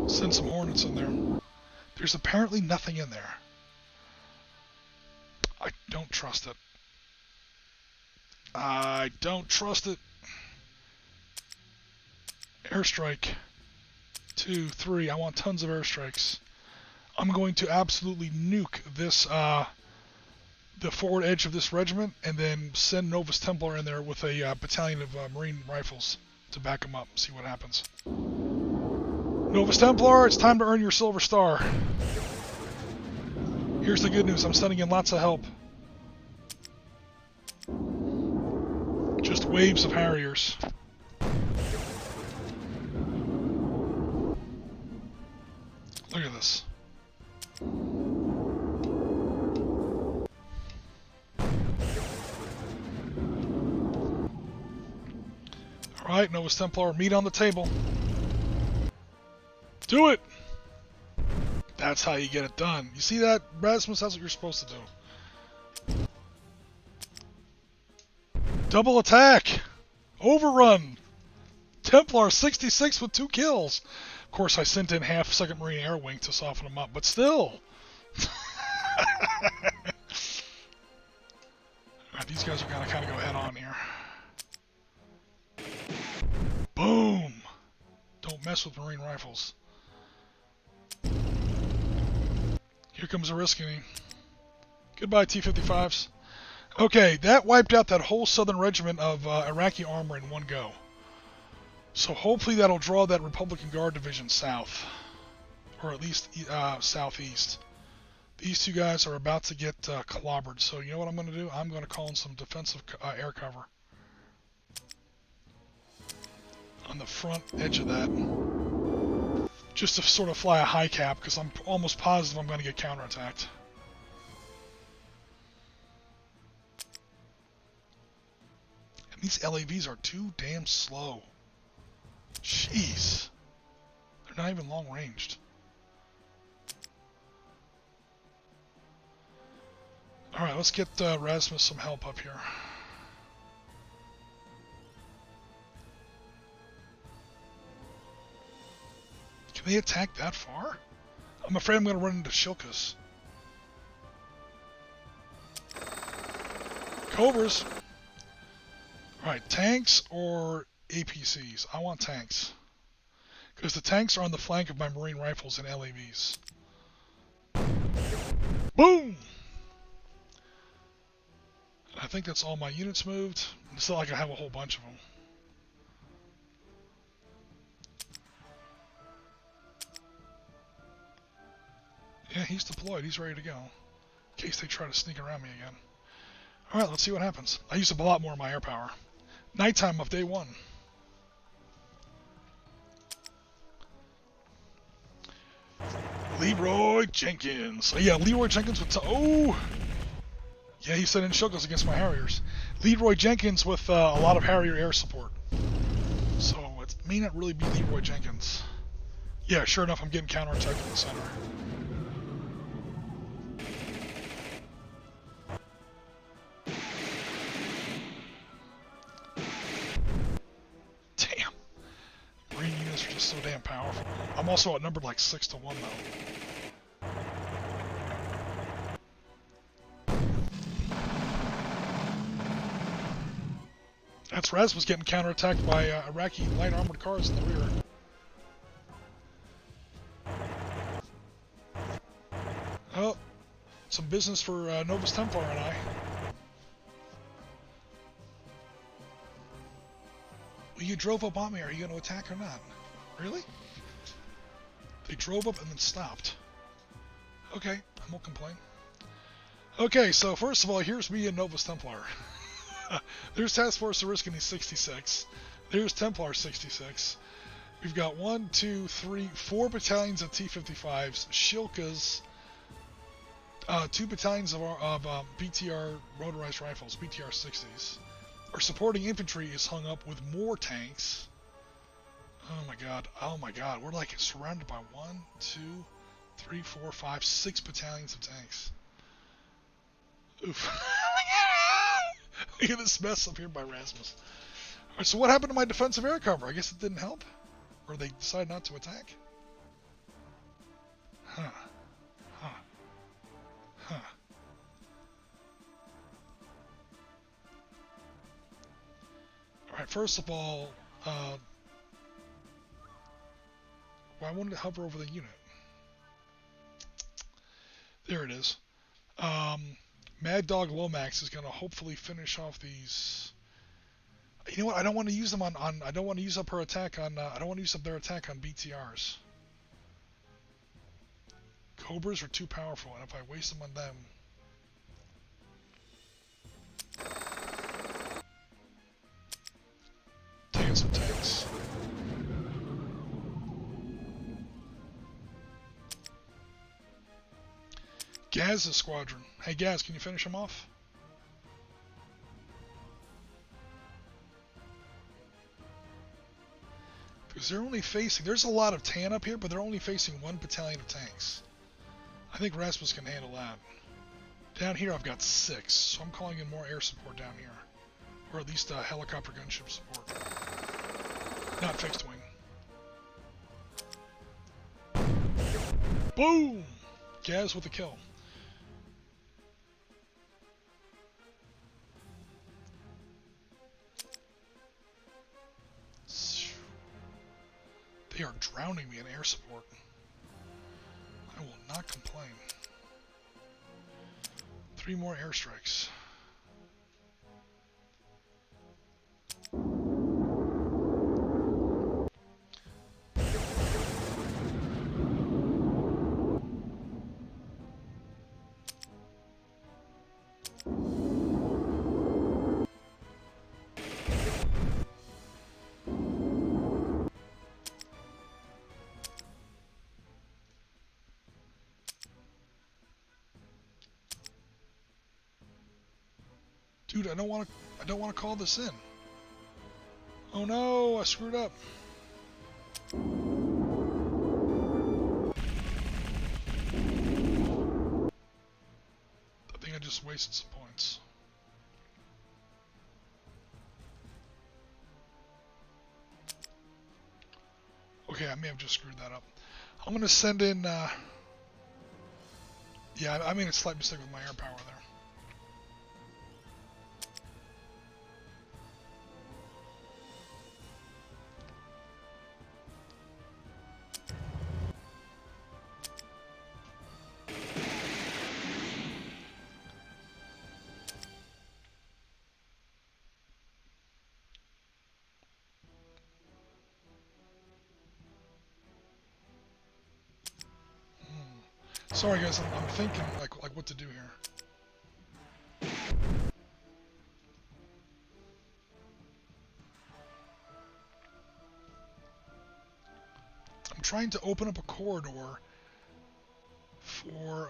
Send some Hornets in there. There's apparently nothing in there. I don't trust it. I don't trust it. Airstrike. 2, 3. I want tons of airstrikes. I'm going to absolutely nuke this, the forward edge of this regiment, and then send Novus Templar in there with a battalion of Marine rifles to back them up. See what happens. Novus Templar, it's time to earn your Silver Star. Here's the good news. I'm sending in lots of help. Just waves of Harriers. Look at this. Alright, Novus Templar, meat on the table. Do it! That's how you get it done. You see that, Rasmus? That's what you're supposed to do. Double attack! Overrun! Templar 66 with 2 kills. Of course, I sent in half 2nd Marine Air Wing to soften them up, but still. Alright, these guys are gonna kind of go head on here. Boom! Don't mess with Marine rifles. Here comes Oriskany. Goodbye, T-55s. Okay, that wiped out that whole southern regiment of Iraqi armor in one go. So hopefully that'll draw that Republican Guard division south. Or at least southeast. These two guys are about to get clobbered. So you know what I'm going to do? I'm going to call in some defensive air cover. On the front edge of that. Just to sort of fly a high cap, because I'm almost positive I'm going to get counterattacked. And these LAVs are too damn slow. Jeez. They're not even long ranged. Alright, let's get Rasmus some help up here. Can they attack that far? I'm afraid I'm going to run into Shilkas. Cobras. Alright, tanks or APCs? I want tanks. Because the tanks are on the flank of my Marine rifles and LAVs. Boom! I think that's all my units moved. It's not like I have a whole bunch of them. Yeah, he's deployed. He's ready to go. In case they try to sneak around me again. Alright, let's see what happens. I used up a lot more of my air power. Nighttime of day 1. Leroy Jenkins. So yeah, Leroy Jenkins with... Oh! Yeah, he sent in Shilkas against my Harriers. Leroy Jenkins with a lot of Harrier air support. So it may not really be Leroy Jenkins. Yeah, sure enough, I'm getting counterattacked in the center. Damn. Marine units are just so damn powerful. I'm also outnumbered like 6-1 though. That's Rasmus getting counterattacked by Iraqi light armored cars in the rear. Oh, some business for Novus Templar and I. Well, you drove up on me. Are you going to attack or not? Really? They drove up and then stopped. Okay, I won't complain. Okay, so first of all, here's me and Novus Templar. There's Task Force Oriskany 66. There's Templar 66. We've got 1, 2, 3, 4 battalions of T-55s, Shilkas, 2 battalions of BTR motorized rifles, BTR 60s. Our supporting infantry is hung up with more tanks. Oh my god, oh my god. We're like surrounded by 1, 2, 3, 4, 5, 6 battalions of tanks. Oof. Look at this mess up here by Rasmus. Alright, so what happened to my defensive air cover? I guess it didn't help? Or they decided not to attack? Huh. Huh. Huh. Alright, first of all, I wanted to hover over the unit. There it is. Mad Dog Lomax is going to hopefully finish off these. You know what? I don't want to use them on I don't want to use up her attack on. I don't want to use up their attack on BTRs. Cobras are too powerful, and if I waste them on them. Taking some tanks. Gaz's squadron. Hey Gaz, can you finish him off? Because they're only facing, there's a lot of tan up here, but they're only facing 1 battalion of tanks. I think Rasmus can handle that. Down here I've got 6, so I'm calling in more air support down here. Or at least helicopter gunship support. Not fixed wing. Boom! Gaz with a kill. They are drowning me in air support. I will not complain. 3 more airstrikes. Dude, I don't want to call this in. Oh no, I screwed up. I think I just wasted some points. Okay, I may have just screwed that up. I'm gonna send in yeah, I made a slight mistake with my air power there. Sorry guys, I'm thinking like what to do here. I'm trying to open up a corridor for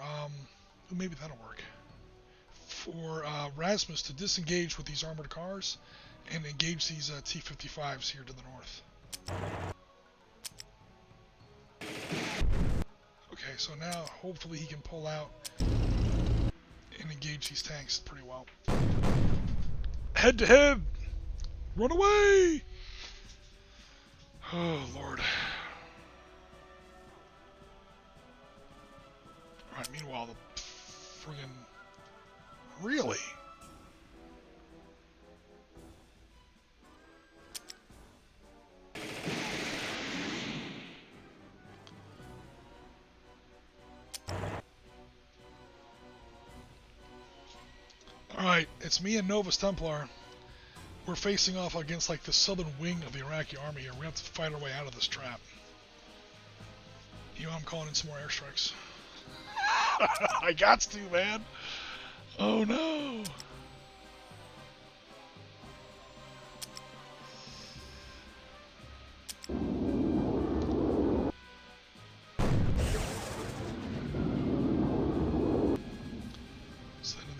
maybe that'll work. For Rasmus to disengage with these armored cars and engage these T-55s here to the north. Okay, so now hopefully he can pull out and engage these tanks pretty well. Head to head! Run away! Oh, Lord. Alright, meanwhile, the friggin... Really? Alright, it's me and Novus Templar. We're facing off against like the southern wing of the Iraqi army here. We have to fight our way out of this trap. You know, I'm calling in some more airstrikes. I got to, man. Oh no.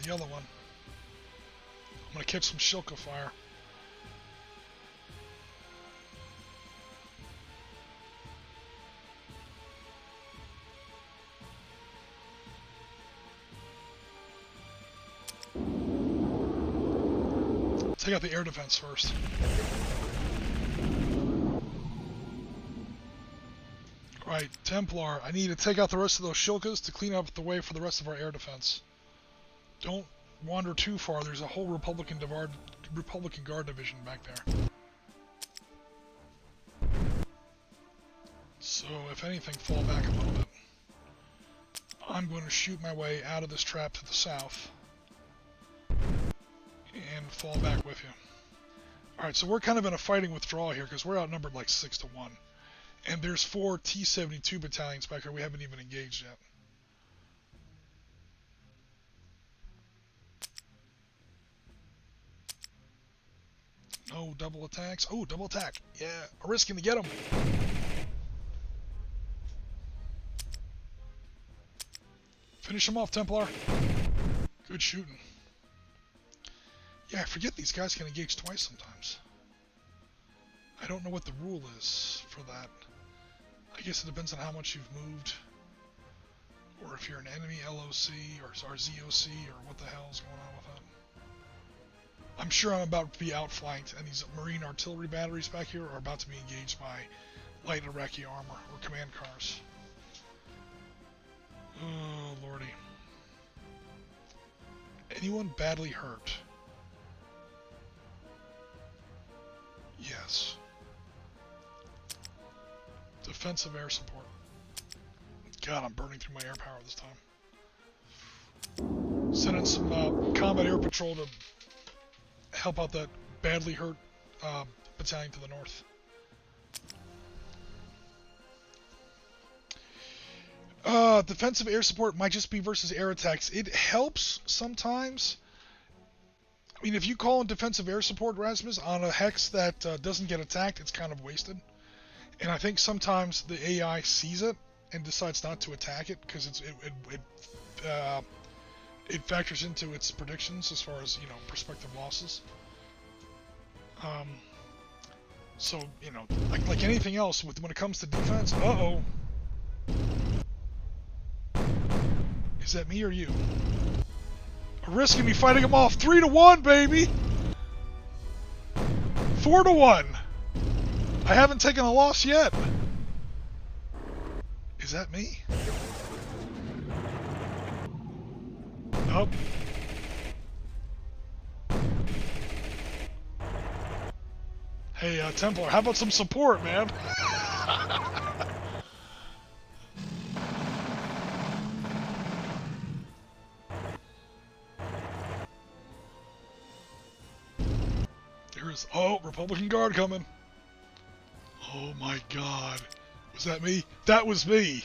the yellow one. I'm gonna catch some Shilka fire. Take out the air defense first. Right, Templar, I need to take out the rest of those Shilkas to clean up the way for the rest of our air defense. Don't wander too far, there's a whole Republican Guard division back there. So, if anything, fall back a little bit. I'm going to shoot my way out of this trap to the south. And fall back with you. Alright, so we're kind of in a fighting withdrawal here, because we're outnumbered like 6-1. And there's 4 T-72 battalions back here we haven't even engaged yet. No double attacks. Oh, double attack. Yeah, I'm risking to get them. Finish them off, Templar. Good shooting. Yeah, I forget these guys can engage twice sometimes. I don't know what the rule is for that. I guess it depends on how much you've moved. Or if you're an enemy LOC or ZOC or what the hell's going on with that. I'm sure I'm about to be outflanked, and these Marine artillery batteries back here are about to be engaged by light Iraqi armor or command cars. Oh, lordy. Anyone badly hurt? Yes. Defensive air support. God, I'm burning through my air power this time. Send in some combat air patrol to help out that badly hurt battalion to the north. Defensive air support might just be versus air attacks. It helps sometimes. I mean, if you call in defensive air support, Rasmus, on a hex that doesn't get attacked, it's kind of wasted. And I think sometimes the AI sees it and decides not to attack it because it factors into its predictions as far as, you know, prospective losses. So, you know, like anything else, when it comes to defense, uh-oh. Is that me or you? I'm risking me fighting them off. 3-1, baby! 4-1! I haven't taken a loss yet. Is that me? Nope. Hey, Templar, how about some support, man? There's... Oh, Republican Guard coming. Oh my god. Was that me? That was me!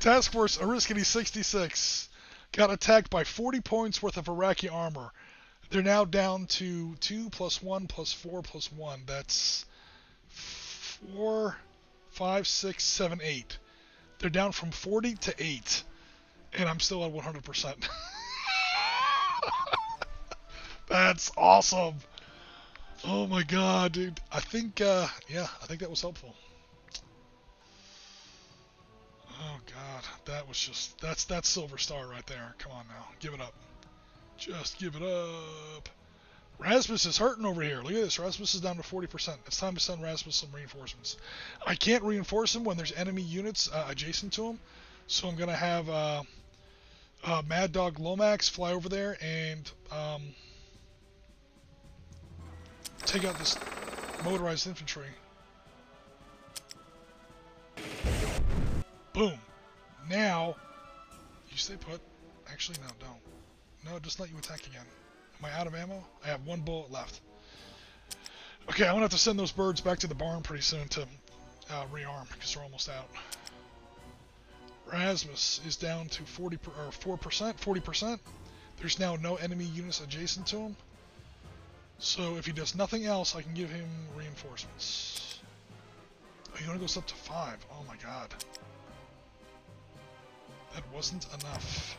Task Force Ariskany 66 got attacked by 40 points worth of Iraqi armor. They're now down to 2 + 1 + 4 + 1. That's 4, 5, 6, 7, 8. They're down from 40 to 8. And I'm still at 100%. That's awesome! Oh my god, dude. I think, yeah, I think that was helpful. Oh god, that was just, that's Silver Star right there. Come on now, give it up. Just give it up. Rasmus is hurting over here. Look at this, Rasmus is down to 40%. It's time to send Rasmus some reinforcements. I can't reinforce him when there's enemy units adjacent to him, so I'm going to have Mad Dog Lomax fly over there and take out this motorized infantry. Boom. Now, you stay put. Actually, no, don't. No, just let you attack again. Am I out of ammo? I have 1 bullet left. Okay, I'm going to have to send those birds back to the barn pretty soon to rearm, because they're almost out. Rasmus is down to 4%, 40%. There's now no enemy units adjacent to him. So if he does nothing else, I can give him reinforcements. Oh, he only goes up to 5. Oh my god. That wasn't enough.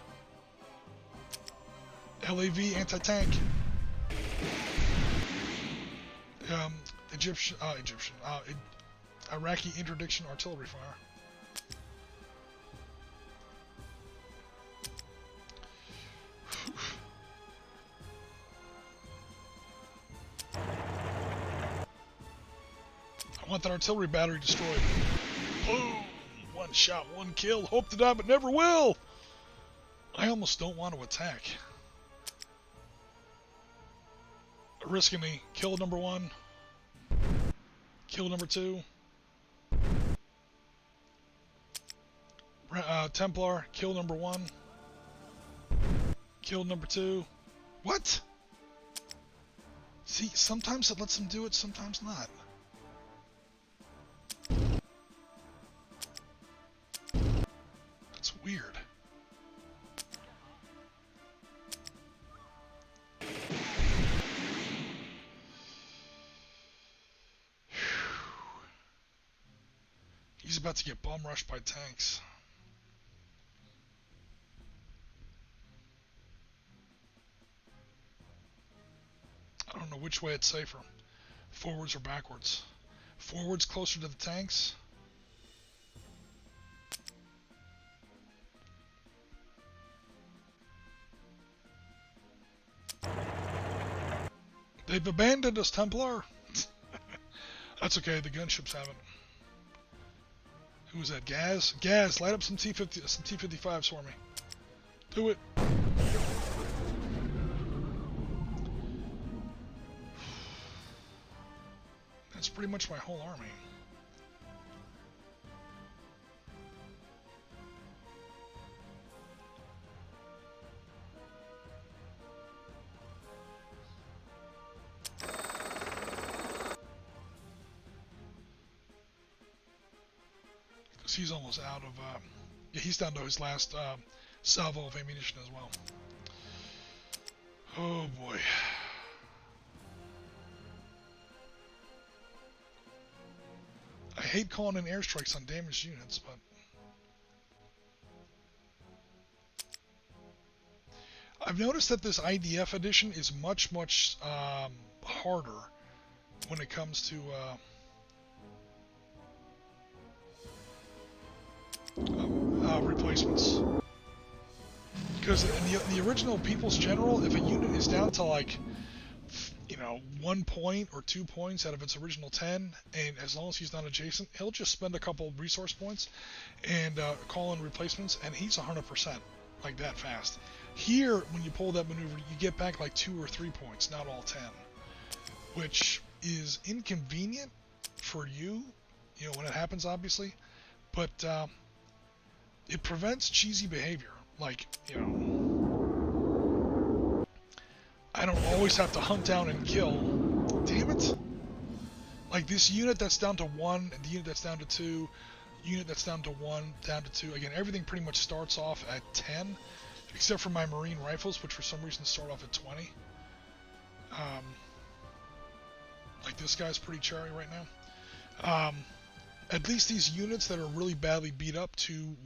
LAV anti-tank. Iraqi interdiction artillery fire. I want that artillery battery destroyed. Boom! One shot, one kill. Hope to die, but never will. I almost don't want to attack. Risking me. Kill number 1. Kill number 2. Templar. Kill number 1. Kill number 2. What? See, sometimes it lets them do it, sometimes not. That's weird. He's about to get bomb rushed by tanks. I don't know which way it's safer. Forwards or backwards. Forwards closer to the tanks. They've abandoned us, Templar. That's okay, the gunships haven't. Who was that? Gaz? Gaz, light up some T-55s for me. Do it. That's pretty much my whole army. Because he's almost out of... yeah, he's down to his last salvo of ammunition as well. Oh boy. I hate calling in airstrikes on damaged units, but I've noticed that this IDF edition is much harder when it comes to replacements. Because in the original People's General, if a unit is down to like, you know, 1 point or 2 points out of its original 10, and as long as he's not adjacent, he'll just spend a couple resource points and call in replacements, and he's 100% like that fast. Here, when you pull that maneuver, you get back like 2 or 3 points, not all 10, which is inconvenient for you, you know, when it happens, obviously, but it prevents cheesy behavior. Like, you know, I don't always have to hunt down and kill. Damn it. Like this unit that's down to 1, and the unit that's down to 2, unit that's down to 1, down to 2. Again, everything pretty much starts off at 10, except for my Marine rifles, which for some reason start off at 20. Like this guy's pretty cherry right now. At least these units that are really badly beat up, 2-1,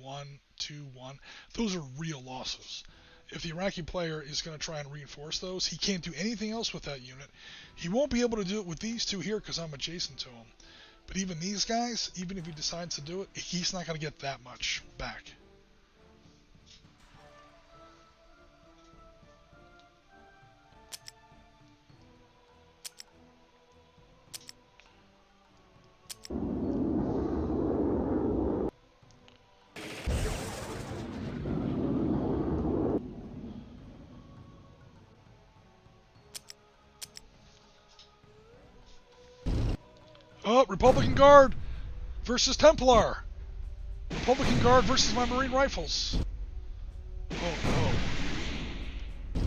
2-1, those are real losses. If the Iraqi player is going to try and reinforce those, he can't do anything else with that unit. He won't be able to do it with these two here because I'm adjacent to him. But even these guys, even if he decides to do it, he's not going to get that much back. Oh, Republican Guard versus Templar. Republican Guard versus my Marine Rifles. Oh no.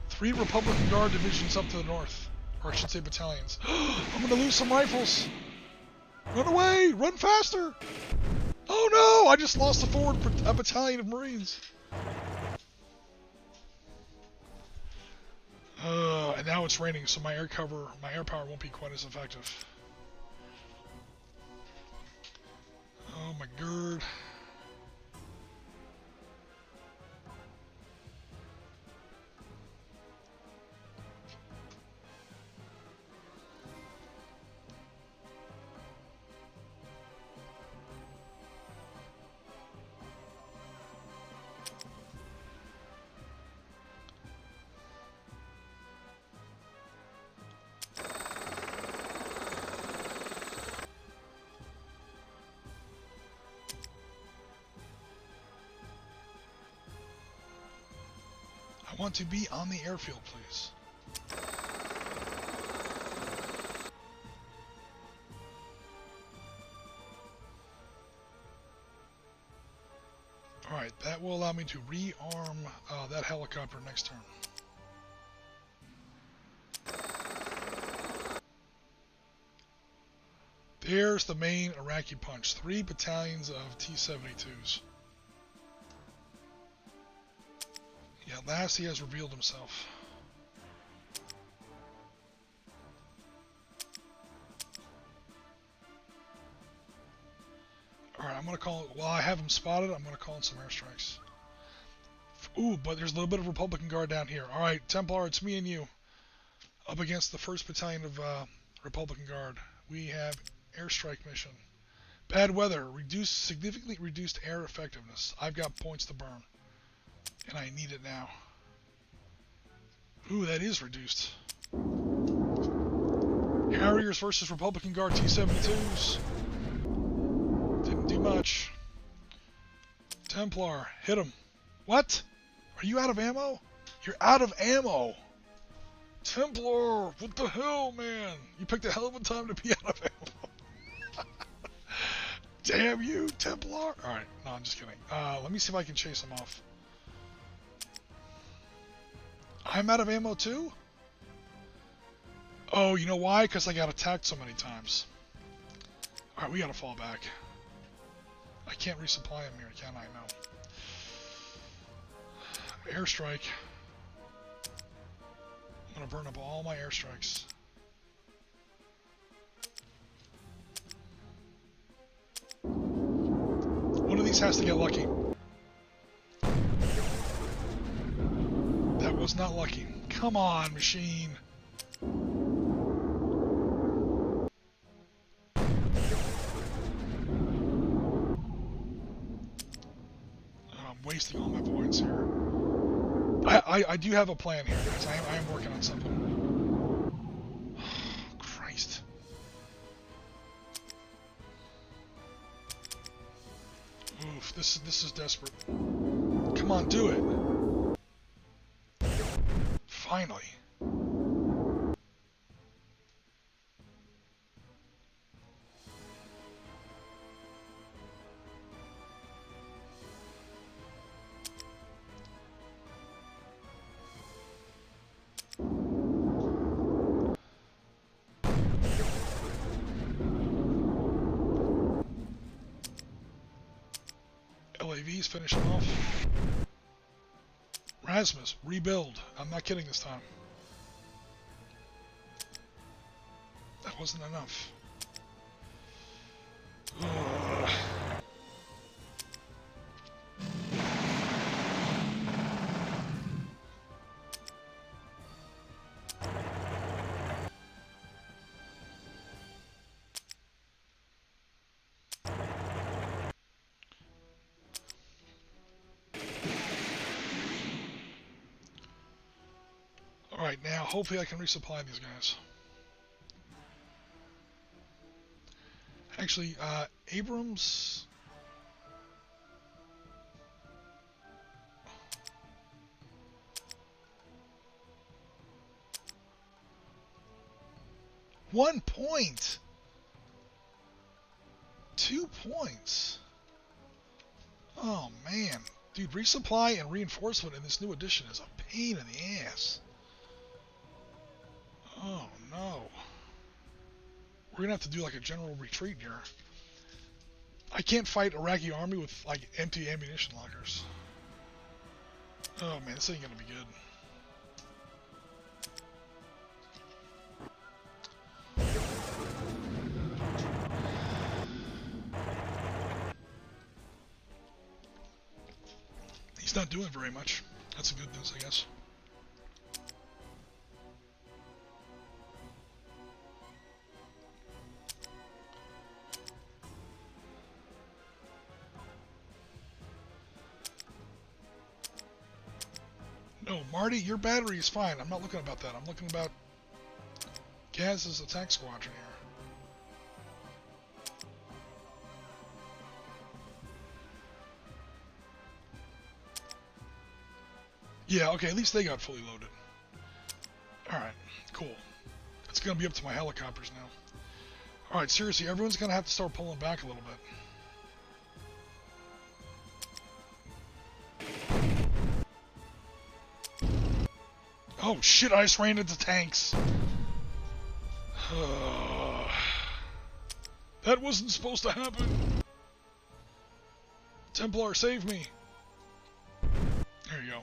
3 Republican Guard divisions up to the north. Or I should say battalions. I'm gonna lose some rifles. Run away! Run faster! Oh no! I just lost a battalion of Marines. And now it's raining, so my air power won't be quite as effective. Oh my god. I want to be on the airfield, please. Alright, that will allow me to rearm that helicopter next turn. There's the main Iraqi punch. 3 battalions of T-72s. Yeah, at last he has revealed himself. Alright, I'm going to call... While I have him spotted, I'm going to call in some airstrikes. Ooh, but there's a little bit of Republican Guard down here. Alright, Templar, it's me and you. Up against the 1st Battalion of Republican Guard. We have airstrike mission. Bad weather. Significantly reduced air effectiveness. I've got points to burn. And I need it now. Ooh, that is reduced. Harriers versus Republican Guard T-72s. Didn't do much. Templar, hit him. What? Are you out of ammo? You're out of ammo. Templar, what the hell, man? You picked a hell of a time to be out of ammo. Damn you, Templar. Alright, no, I'm just kidding. Let me see if I can chase him off. I'm out of ammo too? Oh, you know why? Because I got attacked so many times. Alright, we gotta fall back. I can't resupply him here, can I? No. Airstrike. I'm gonna burn up all my airstrikes. One of these has to get lucky. That was not lucky. Come on, machine. I'm wasting all my points here. I do have a plan here, guys. I am working on something. Oh, Christ. Oof, this is desperate. Come on, do it. Finally. LAV's finishing off. Rasmus, rebuild. I'm not kidding this time. That wasn't enough. Ugh. Alright, now hopefully I can resupply these guys. Actually, Abrams... One point! 2 points! Oh man. Dude, resupply and reinforcement in this new edition is a pain in the ass. Oh no. We're gonna have to do like a general retreat here. I can't fight Iraqi army with like empty ammunition lockers. Oh man, this ain't gonna be good. He's not doing very much. That's a good news, I guess. No, Marty, your battery is fine. I'm not looking about that. I'm looking about Gaz's attack squadron here. Yeah, okay, at least they got fully loaded. Alright, cool. It's going to be up to my helicopters now. Alright, seriously, everyone's going to have to start pulling back a little bit. Oh shit, I just ran into tanks. That wasn't supposed to happen. Templar, save me. There you go.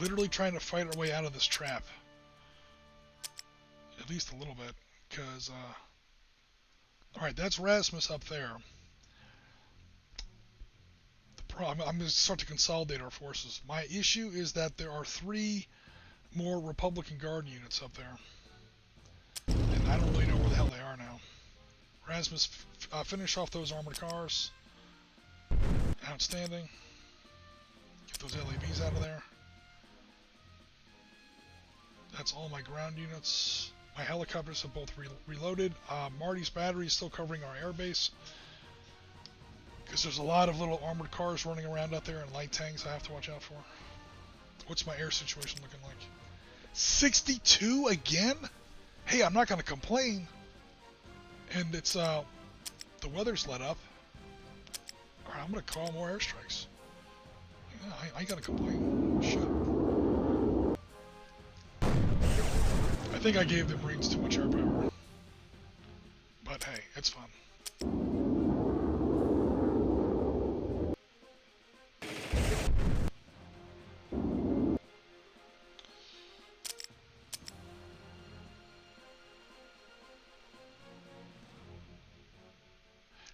Literally trying to fight our way out of this trap. At least a little bit, because, alright, that's Rasmus up there. The problem, I'm going to start to consolidate our forces. My issue is that there are 3 more Republican Guard units up there. And I don't really know where the hell they are now. Rasmus, finish off those armored cars. Outstanding. Get those LAVs out of there. That's all my ground units. My helicopters have both reloaded. Marty's battery is still covering our airbase. Because there's a lot of little armored cars running around out there and light tanks I have to watch out for. What's my air situation looking like? 62 again? Hey, I'm not going to complain. And it's, the weather's let up. Alright, I'm going to call more airstrikes. Yeah, I ain't going to complain. Shit. I think I gave the Marines too much air power. But hey, it's fun.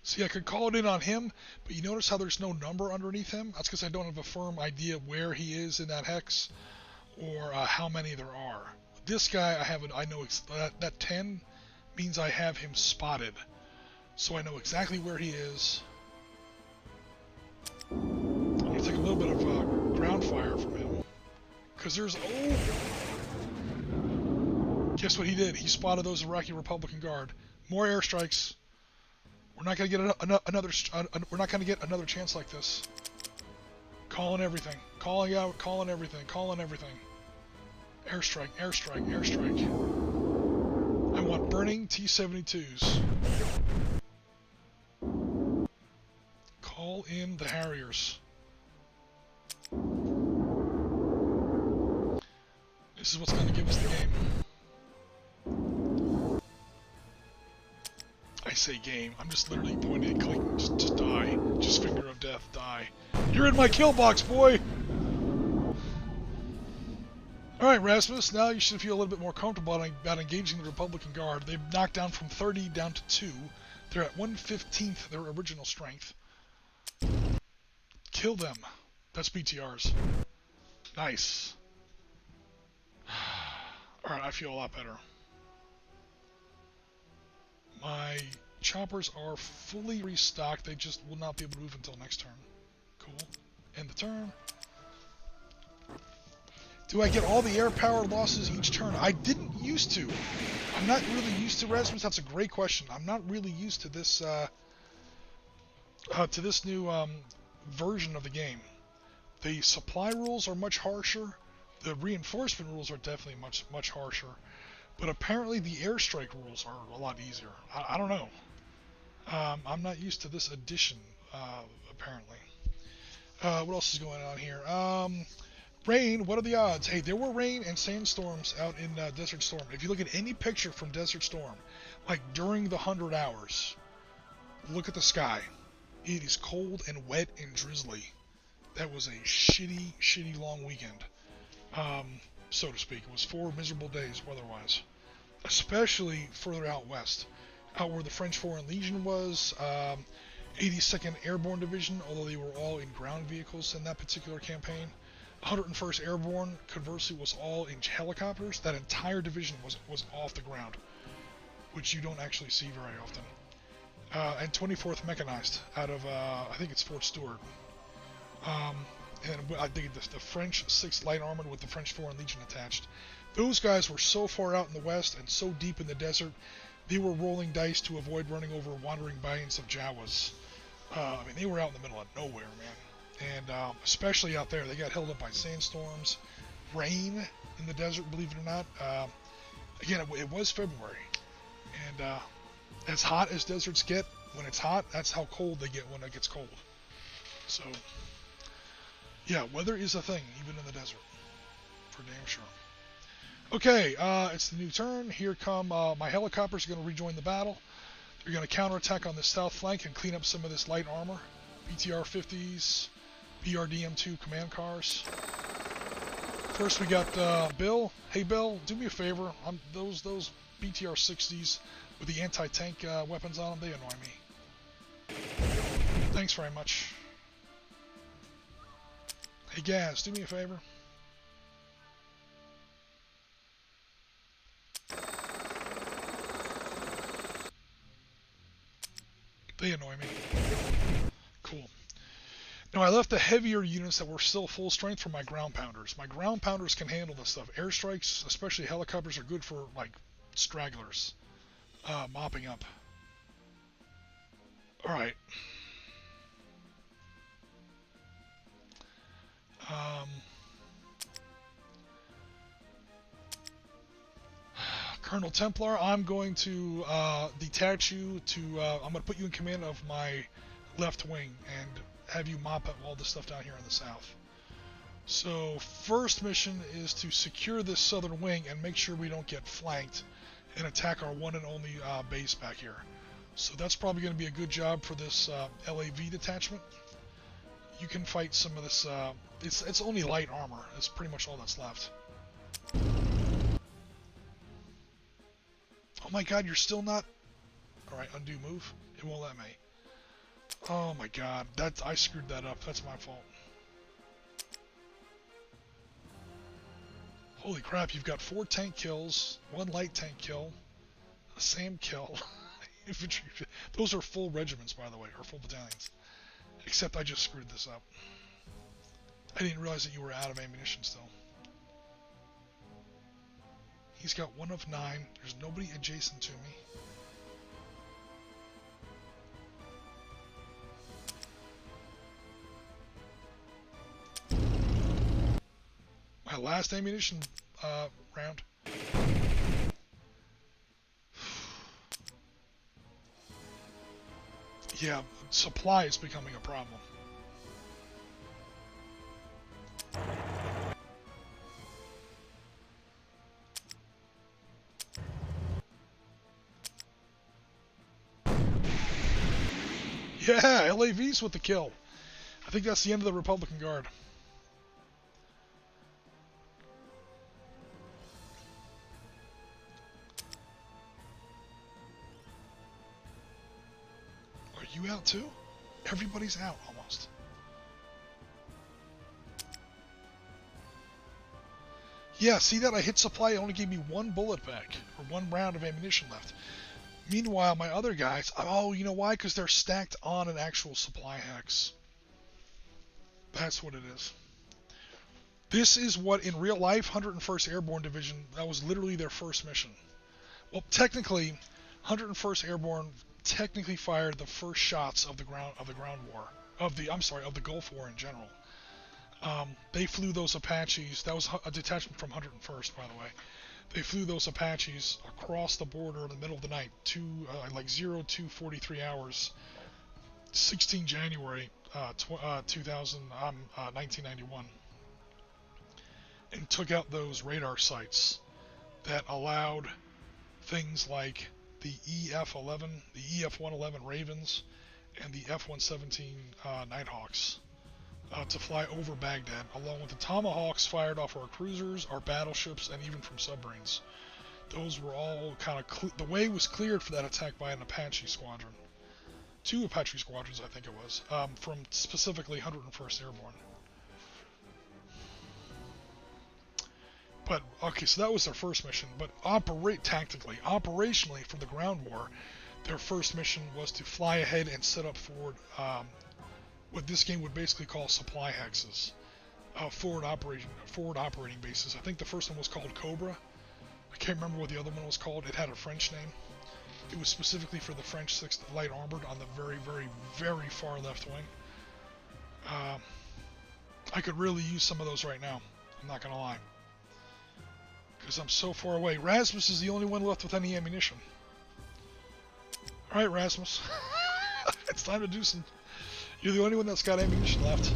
See, I could call it in on him, but you notice how there's no number underneath him? That's because I don't have a firm idea where he is in that hex, or how many there are. This guy, I know that 10 means I have him spotted, so I know exactly where he is. I'm going to take a little bit of ground fire from him, because there's, guess what he did? He spotted those Iraqi Republican Guard. More airstrikes. We're not going to get we're not going to get another chance like this. Calling everything, calling out, calling everything, calling everything. Airstrike, airstrike, airstrike. I want burning T-72s. Call in the Harriers. This is what's going to give us the game. I say game. I'm just literally pointing and clicking. Just die. Just finger of death, die. You're in my kill box, boy! Alright, Rasmus, now you should feel a little bit more comfortable about engaging the Republican Guard. They've knocked down from 30 down to 2. They're at 1/15 their original strength. Kill them. That's BTRs. Nice. Alright, I feel a lot better. My choppers are fully restocked. They just will not be able to move until next turn. Cool. End the turn. Do I get all the air power losses each turn? I didn't used to. I'm not really used to Rasmus. That's a great question. I'm not really used to this new version of the game. The supply rules are much harsher. The reinforcement rules are definitely much harsher. But apparently the airstrike rules are a lot easier. I don't know. I'm not used to this addition, apparently. What else is going on here? Rain, what are the odds? Hey, there were rain and sandstorms out in Desert Storm. If you look at any picture from Desert Storm, like during the 100 hours, look at the sky. It is cold and wet and drizzly. That was a shitty long weekend, so to speak. It was 4 miserable days weather-wise, especially further out west, out where the French Foreign Legion was, 82nd Airborne Division, although they were all in ground vehicles in that particular campaign. 101st Airborne, conversely, was all in helicopters. That entire division was off the ground. which you don't actually see very often. And 24th Mechanized out of, I think it's Fort Stewart. And I think the French 6th Light Armored with the French Foreign Legion attached. Those guys were so far out in the west and so deep in the desert, they were rolling dice to avoid running over wandering bands of Jawas. I mean, they were out in the middle of nowhere, man. And especially out there, they got held up by sandstorms, rain in the desert, believe it or not. Again, it was February. And as hot as deserts get, when it's hot, that's how cold they get when it gets cold. So, yeah, weather is a thing, even in the desert, for damn sure. Okay, it's the new turn. Here come my helicopters are going to rejoin the battle. They're going to counterattack on the south flank and clean up some of this light armor. BTR-50s, BRDM-2 command cars. First we got Bill. Hey Bill, do me a favor. Those BTR-60s with the anti-tank weapons on them, they annoy me. Thanks very much. Hey Gaz, do me a favor. They annoy me. Cool. Now I left the heavier units that were still full strength for my ground pounders. My ground pounders can handle this stuff. Airstrikes, especially helicopters, are good for like stragglers, mopping up. All right. Colonel Templar, I'm going to detach you to, I'm going to put you in command of my left wing and have you mop up all this stuff down here in the south. So first mission is to secure this southern wing and make sure we don't get flanked and attack our one and only base back here. So that's probably going to be a good job for this LAV detachment. You can fight some of this, it's only light armor, that's pretty much all that's left. Oh my god, you're still not... Alright, undo move. It won't let me. Oh my god, I screwed that up. That's my fault. Holy crap, you've got 4 tank kills, 1 light tank kill, a SAM kill. Infantry. Those are full regiments, by the way, or full battalions. Except I just screwed this up. I didn't realize that you were out of ammunition still. He's got 1 of 9. There's nobody adjacent to me. My last ammunition round. Yeah, supply is becoming a problem. Yeah, LAVs with the kill. I think that's the end of the Republican Guard. Are you out too? Everybody's out almost. Yeah, see that? I hit supply, it only gave me 1 bullet back, or 1 round of ammunition left. Meanwhile, my other guys, oh, you know why? Because they're stacked on an actual supply hex. That's what it is. This is what, in real life, 101st Airborne Division, that was literally their first mission. Well, technically, 101st Airborne technically fired the first shots of the ground war, of the Gulf War in general. They flew those Apaches. That was a detachment from 101st, by the way. They flew those Apaches across the border in the middle of the night, like 02:43 hours, 16 January 1991, and took out those radar sites that allowed things like the EF-11, the EF-111 Ravens, and the F-117 Nighthawks to fly over Baghdad, along with the Tomahawks fired off our cruisers, our battleships, and even from submarines. Those were all kind of... the way was cleared for that attack by an Apache squadron. 2 Apache squadrons, I think it was, from specifically 101st Airborne. But okay, so that was their first mission. But operationally, for the ground war, their first mission was to fly ahead and set up forward what this game would basically call supply hexes, forward operating bases. I think the first one was called Cobra. I can't remember what the other one was called. It had a French name. It was specifically for the French 6th Light Armored on the very, very, very far left wing. I could really use some of those right now. I'm not gonna lie. Because I'm so far away. Rasmus is the only one left with any ammunition. Alright, Rasmus. It's time to do some... You're the only one that's got ammunition left.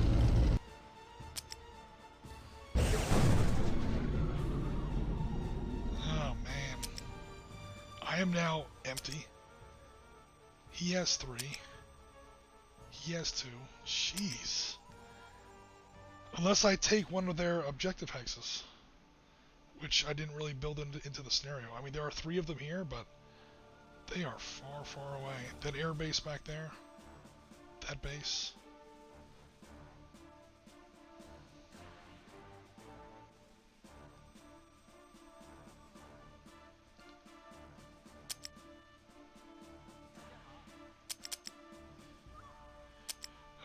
Oh, man. I am now empty. He has 3. He has 2. Jeez. Unless I take one of their objective hexes. Which I didn't really build into the scenario. I mean, there are 3 of them here, but they are far, far away. That air base back there. That base.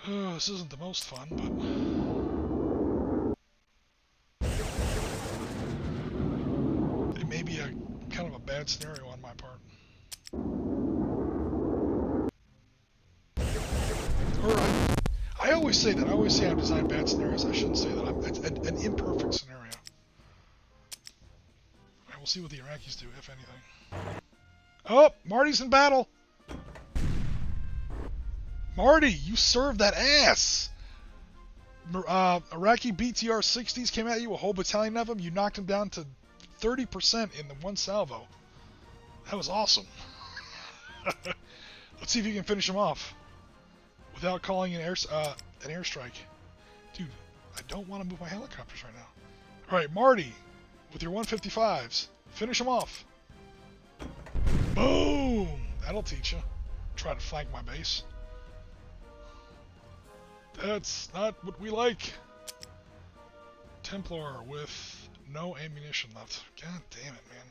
Oh, this isn't the most fun, but... It may be a kind of a bad scenario on my part. Or I always say that. I always say I design bad scenarios. I shouldn't say that. It's an imperfect scenario. Alright, we'll see what the Iraqis do, if anything. Oh! Marty's in battle! Marty, you served that ass! Iraqi BTR 60s came at you, a whole battalion of them. You knocked them down to 30% in the one salvo. That was awesome. Let's see if you can finish them off without calling an airstrike. Dude, I don't want to move my helicopters right now. Alright, Marty, with your 155s, finish them off. Boom! That'll teach you. Try to flank my base. That's not what we like. Templar with no ammunition left. God damn it, man.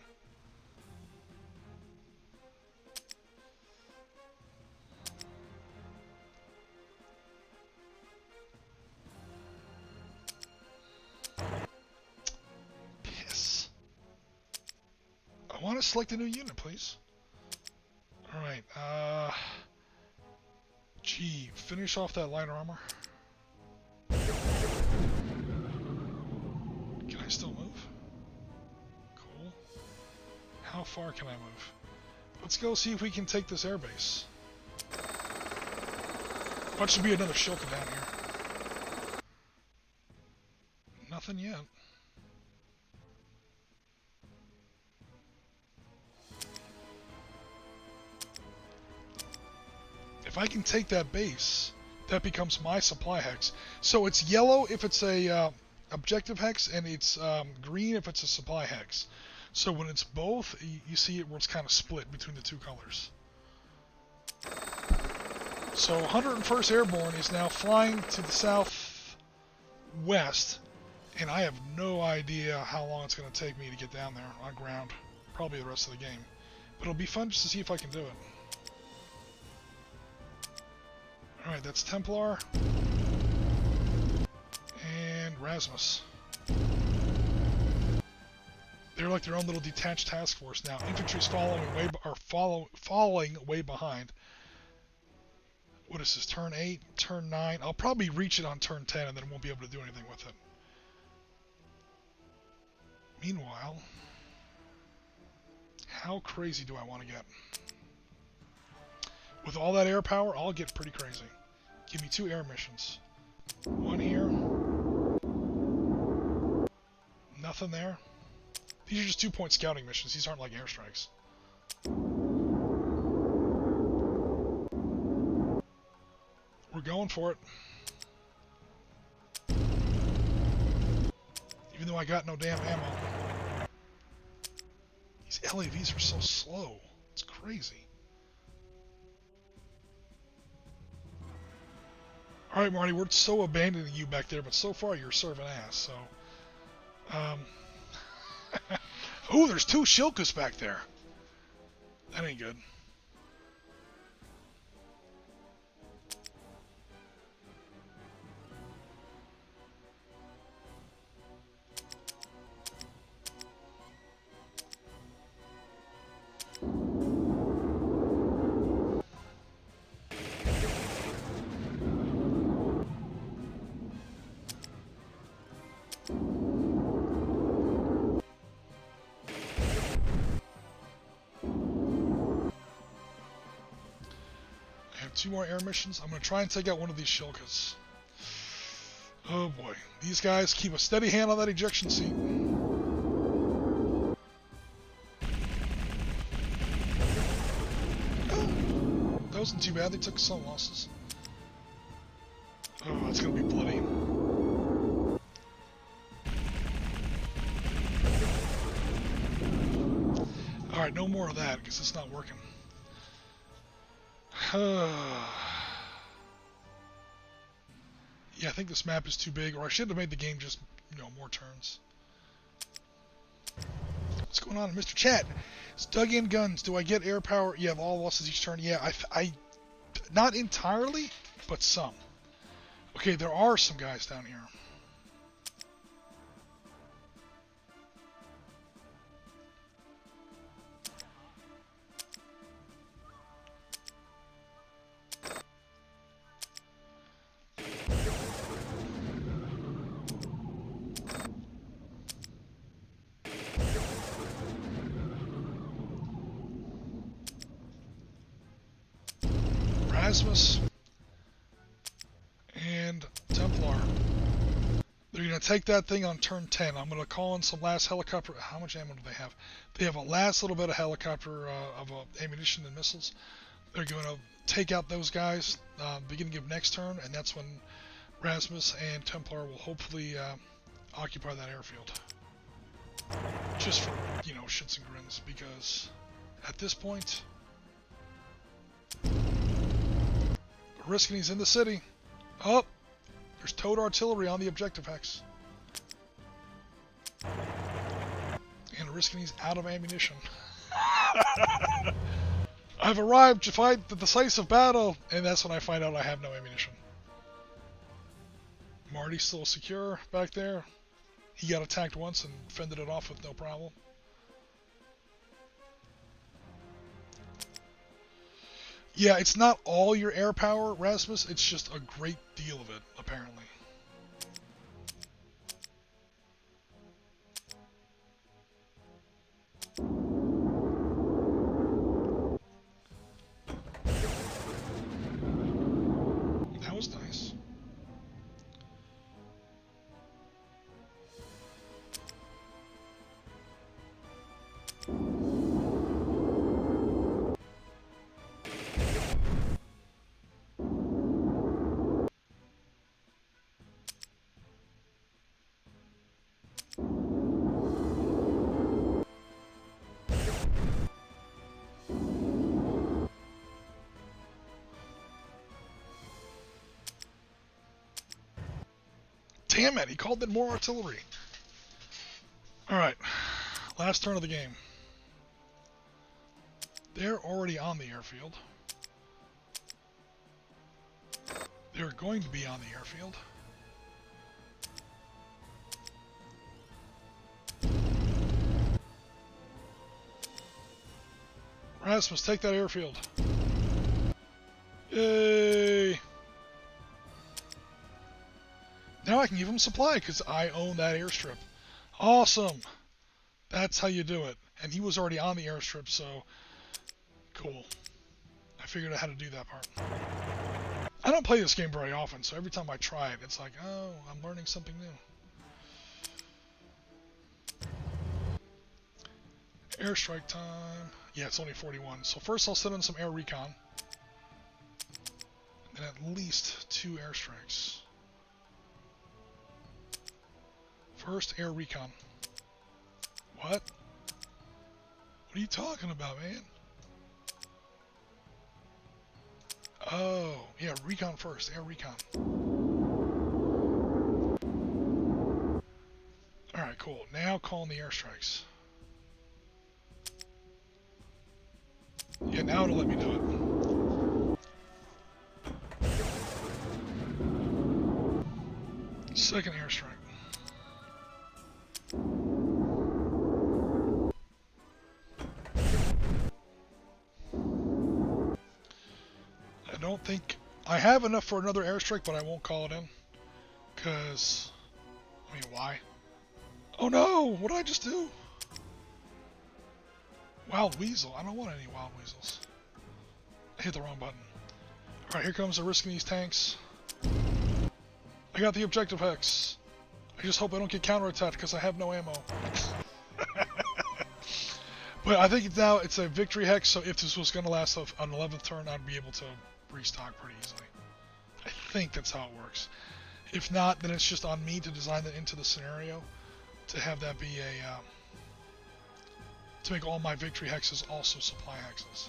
Piss. I want to select a new unit, please. Alright, gee, finish off that light armor. Can I still move? Cool. How far can I move? Let's go see if we can take this airbase. What should be another Shilka down here? Nothing yet. If I can take that base, that becomes my supply hex. So it's yellow if it's a objective hex, and it's green if it's a supply hex. So when it's both, you see it where it's kind of split between the two colors. So 101st Airborne is now flying to the southwest, and I have no idea how long it's going to take me to get down there on ground. Probably the rest of the game. But it'll be fun just to see if I can do it. Alright, that's Templar. And Rasmus. They're like their own little detached task force now. Infantry's falling way behind. What is this, turn 8, turn 9? I'll probably reach it on turn 10 and then won't be able to do anything with it. Meanwhile, how crazy do I want to get? With all that air power, I'll get pretty crazy. Give me 2 air missions. One here. Nothing there. These are just 2-point scouting missions. These aren't like airstrikes. We're going for it. Even though I got no damn ammo. These LAVs are so slow. It's crazy. Alright, Marty, we're so abandoning you back there, but so far you're serving ass, so... Ooh, there's 2 Shilkas back there. That ain't good. I have 2 more air missions. I'm going to try and take out one of these Shilkas. Oh boy. These guys keep a steady hand on that ejection seat. Oh, that wasn't too bad. They took some losses. Oh, that's going to be bloody. Alright, no more of that, because it's not working. Yeah, I think this map is too big, or I should have made the game just, more turns. What's going on, Mr. Chat? It's dug in guns. Do I get air power? Yeah, all losses each turn. Yeah, I not entirely, but some. Okay, there are some guys down here. Erasmus and Templar. They're going to take that thing on turn 10. I'm going to call in some last helicopter. How much ammo do they have? They have a last little bit of helicopter ammunition and missiles. They're going to take out those guys beginning of next turn, and that's when Erasmus and Templar will hopefully occupy that airfield. Just for, shits and grins, because at this point, risking he's in the city. Oh, there's towed artillery on the objective hex. And risking he's out of ammunition. I've arrived to fight the decisive battle, and that's when I find out I have no ammunition. Marty's still secure back there. He got attacked once and fended it off with no problem. Yeah, it's not all your air power, Rasmus. It's just a great deal of it, apparently. That was nice. Damn it, he called in more artillery. Alright, last turn of the game. They're already on the airfield. They're going to be on the airfield. Rasmus, take that airfield. Yay! Now I can give him supply because I own that airstrip. Awesome! That's how you do it. And he was already on the airstrip, so cool. I figured out how to do that part. I don't play this game very often, so every time I try it, it's like, oh, I'm learning something new. Airstrike time. Yeah, it's only 41. So first I'll send in some air recon. And at least 2 airstrikes. First, air recon. What? What are you talking about, man? Oh, yeah, recon first. Air recon. Alright, cool. Now call in the airstrikes. Yeah, now it'll let me do it. Second airstrike. I don't think I have enough for another airstrike, but I won't call it in. Because, I mean, why? Oh no! What did I just do? Wild Weasel. I don't want any Wild Weasels. I hit the wrong button. Alright, here comes the risk in these tanks. I got the objective hex. I just hope I don't get counterattacked because I have no ammo. But I think now it's a victory hex, so if this was going to last on 11th turn, I'd be able to restock pretty easily. I think that's how it works. If not, then it's just on me to design that into the scenario to have that be a to make all my victory hexes also supply hexes.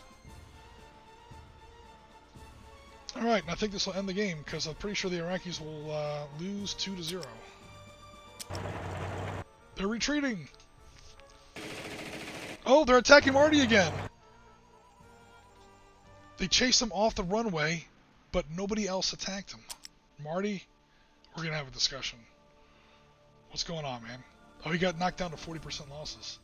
Alright, and I think this will end the game because I'm pretty sure the Iraqis will lose 2-0. They're retreating! Oh, they're attacking Marty again! They chased him off the runway, but nobody else attacked him. Marty, we're gonna have a discussion. What's going on, man? Oh, he got knocked down to 40% losses.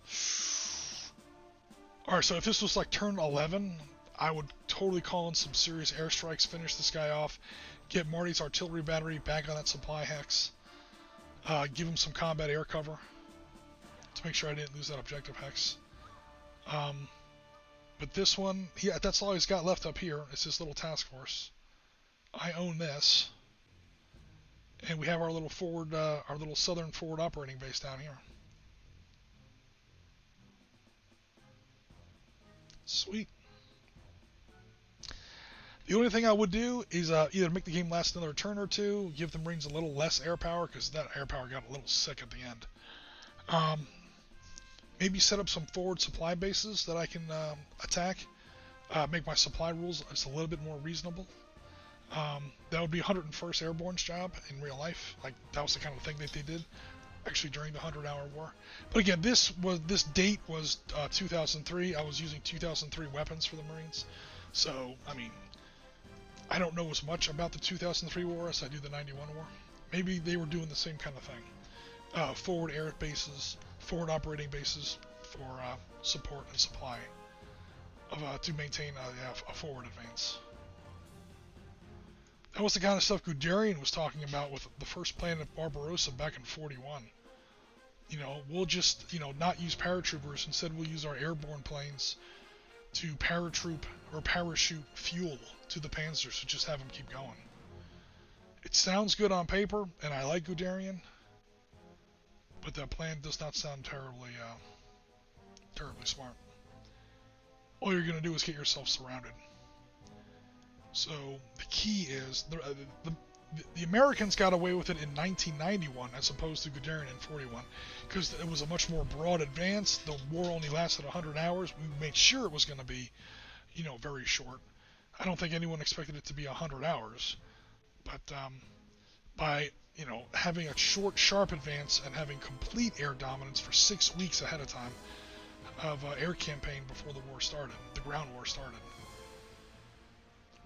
Alright, so if this was like turn 11, I would totally call in some serious airstrikes, finish this guy off, get Marty's artillery battery back on that supply hex, give him some combat air cover to make sure I didn't lose that objective hex. But this one, that's all he's got left up here. It's this little task force. I own this. And we have our little forward, our little southern forward operating base down here. Sweet. The only thing I would do is either make the game last another turn or two, give the Marines a little less air power, because that air power got a little sick at the end. Maybe set up some forward supply bases that I can attack, make my supply rules just a little bit more reasonable. That would be 101st Airborne's job in real life. Like, that was the kind of thing that they did actually during the 100-hour war. But again, this date was 2003. I was using 2003 weapons for the Marines. So, I mean, I don't know as much about the 2003 war as I do the 91 war. Maybe they were doing the same kind of thing. Forward air bases, forward operating bases for support and supply to maintain a forward advance. That was the kind of stuff Guderian was talking about with the first plan at Barbarossa back in 41. You know, we'll just, not use paratroopers. Instead, we'll use our airborne planes to paratroop or parachute fuel to the Panzers, so just have them keep going. It sounds good on paper, and I like Guderian, but that plan does not sound terribly smart. All you're going to do is get yourself surrounded. So the key is the Americans got away with it in 1991 as opposed to Guderian in 41 because it was a much more broad advance. The war only lasted 100 hours. We made sure it was going to be, very short. I don't think anyone expected it to be 100 hours, but by having a short, sharp advance and having complete air dominance for 6 weeks ahead of time of air campaign before the war started, the ground war started,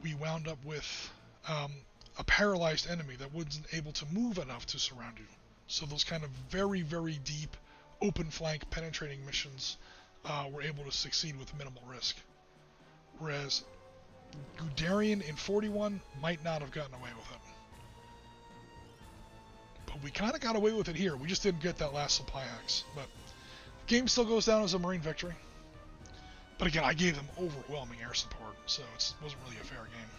we wound up with a paralyzed enemy that wasn't able to move enough to surround you. So those kind of very, very deep, open flank penetrating missions were able to succeed with minimal risk. Whereas Guderian in 41 might not have gotten away with it. But we kind of got away with it here. We just didn't get that last supply hex. But the game still goes down as a Marine victory. But again, I gave them overwhelming air support, so it wasn't really a fair game.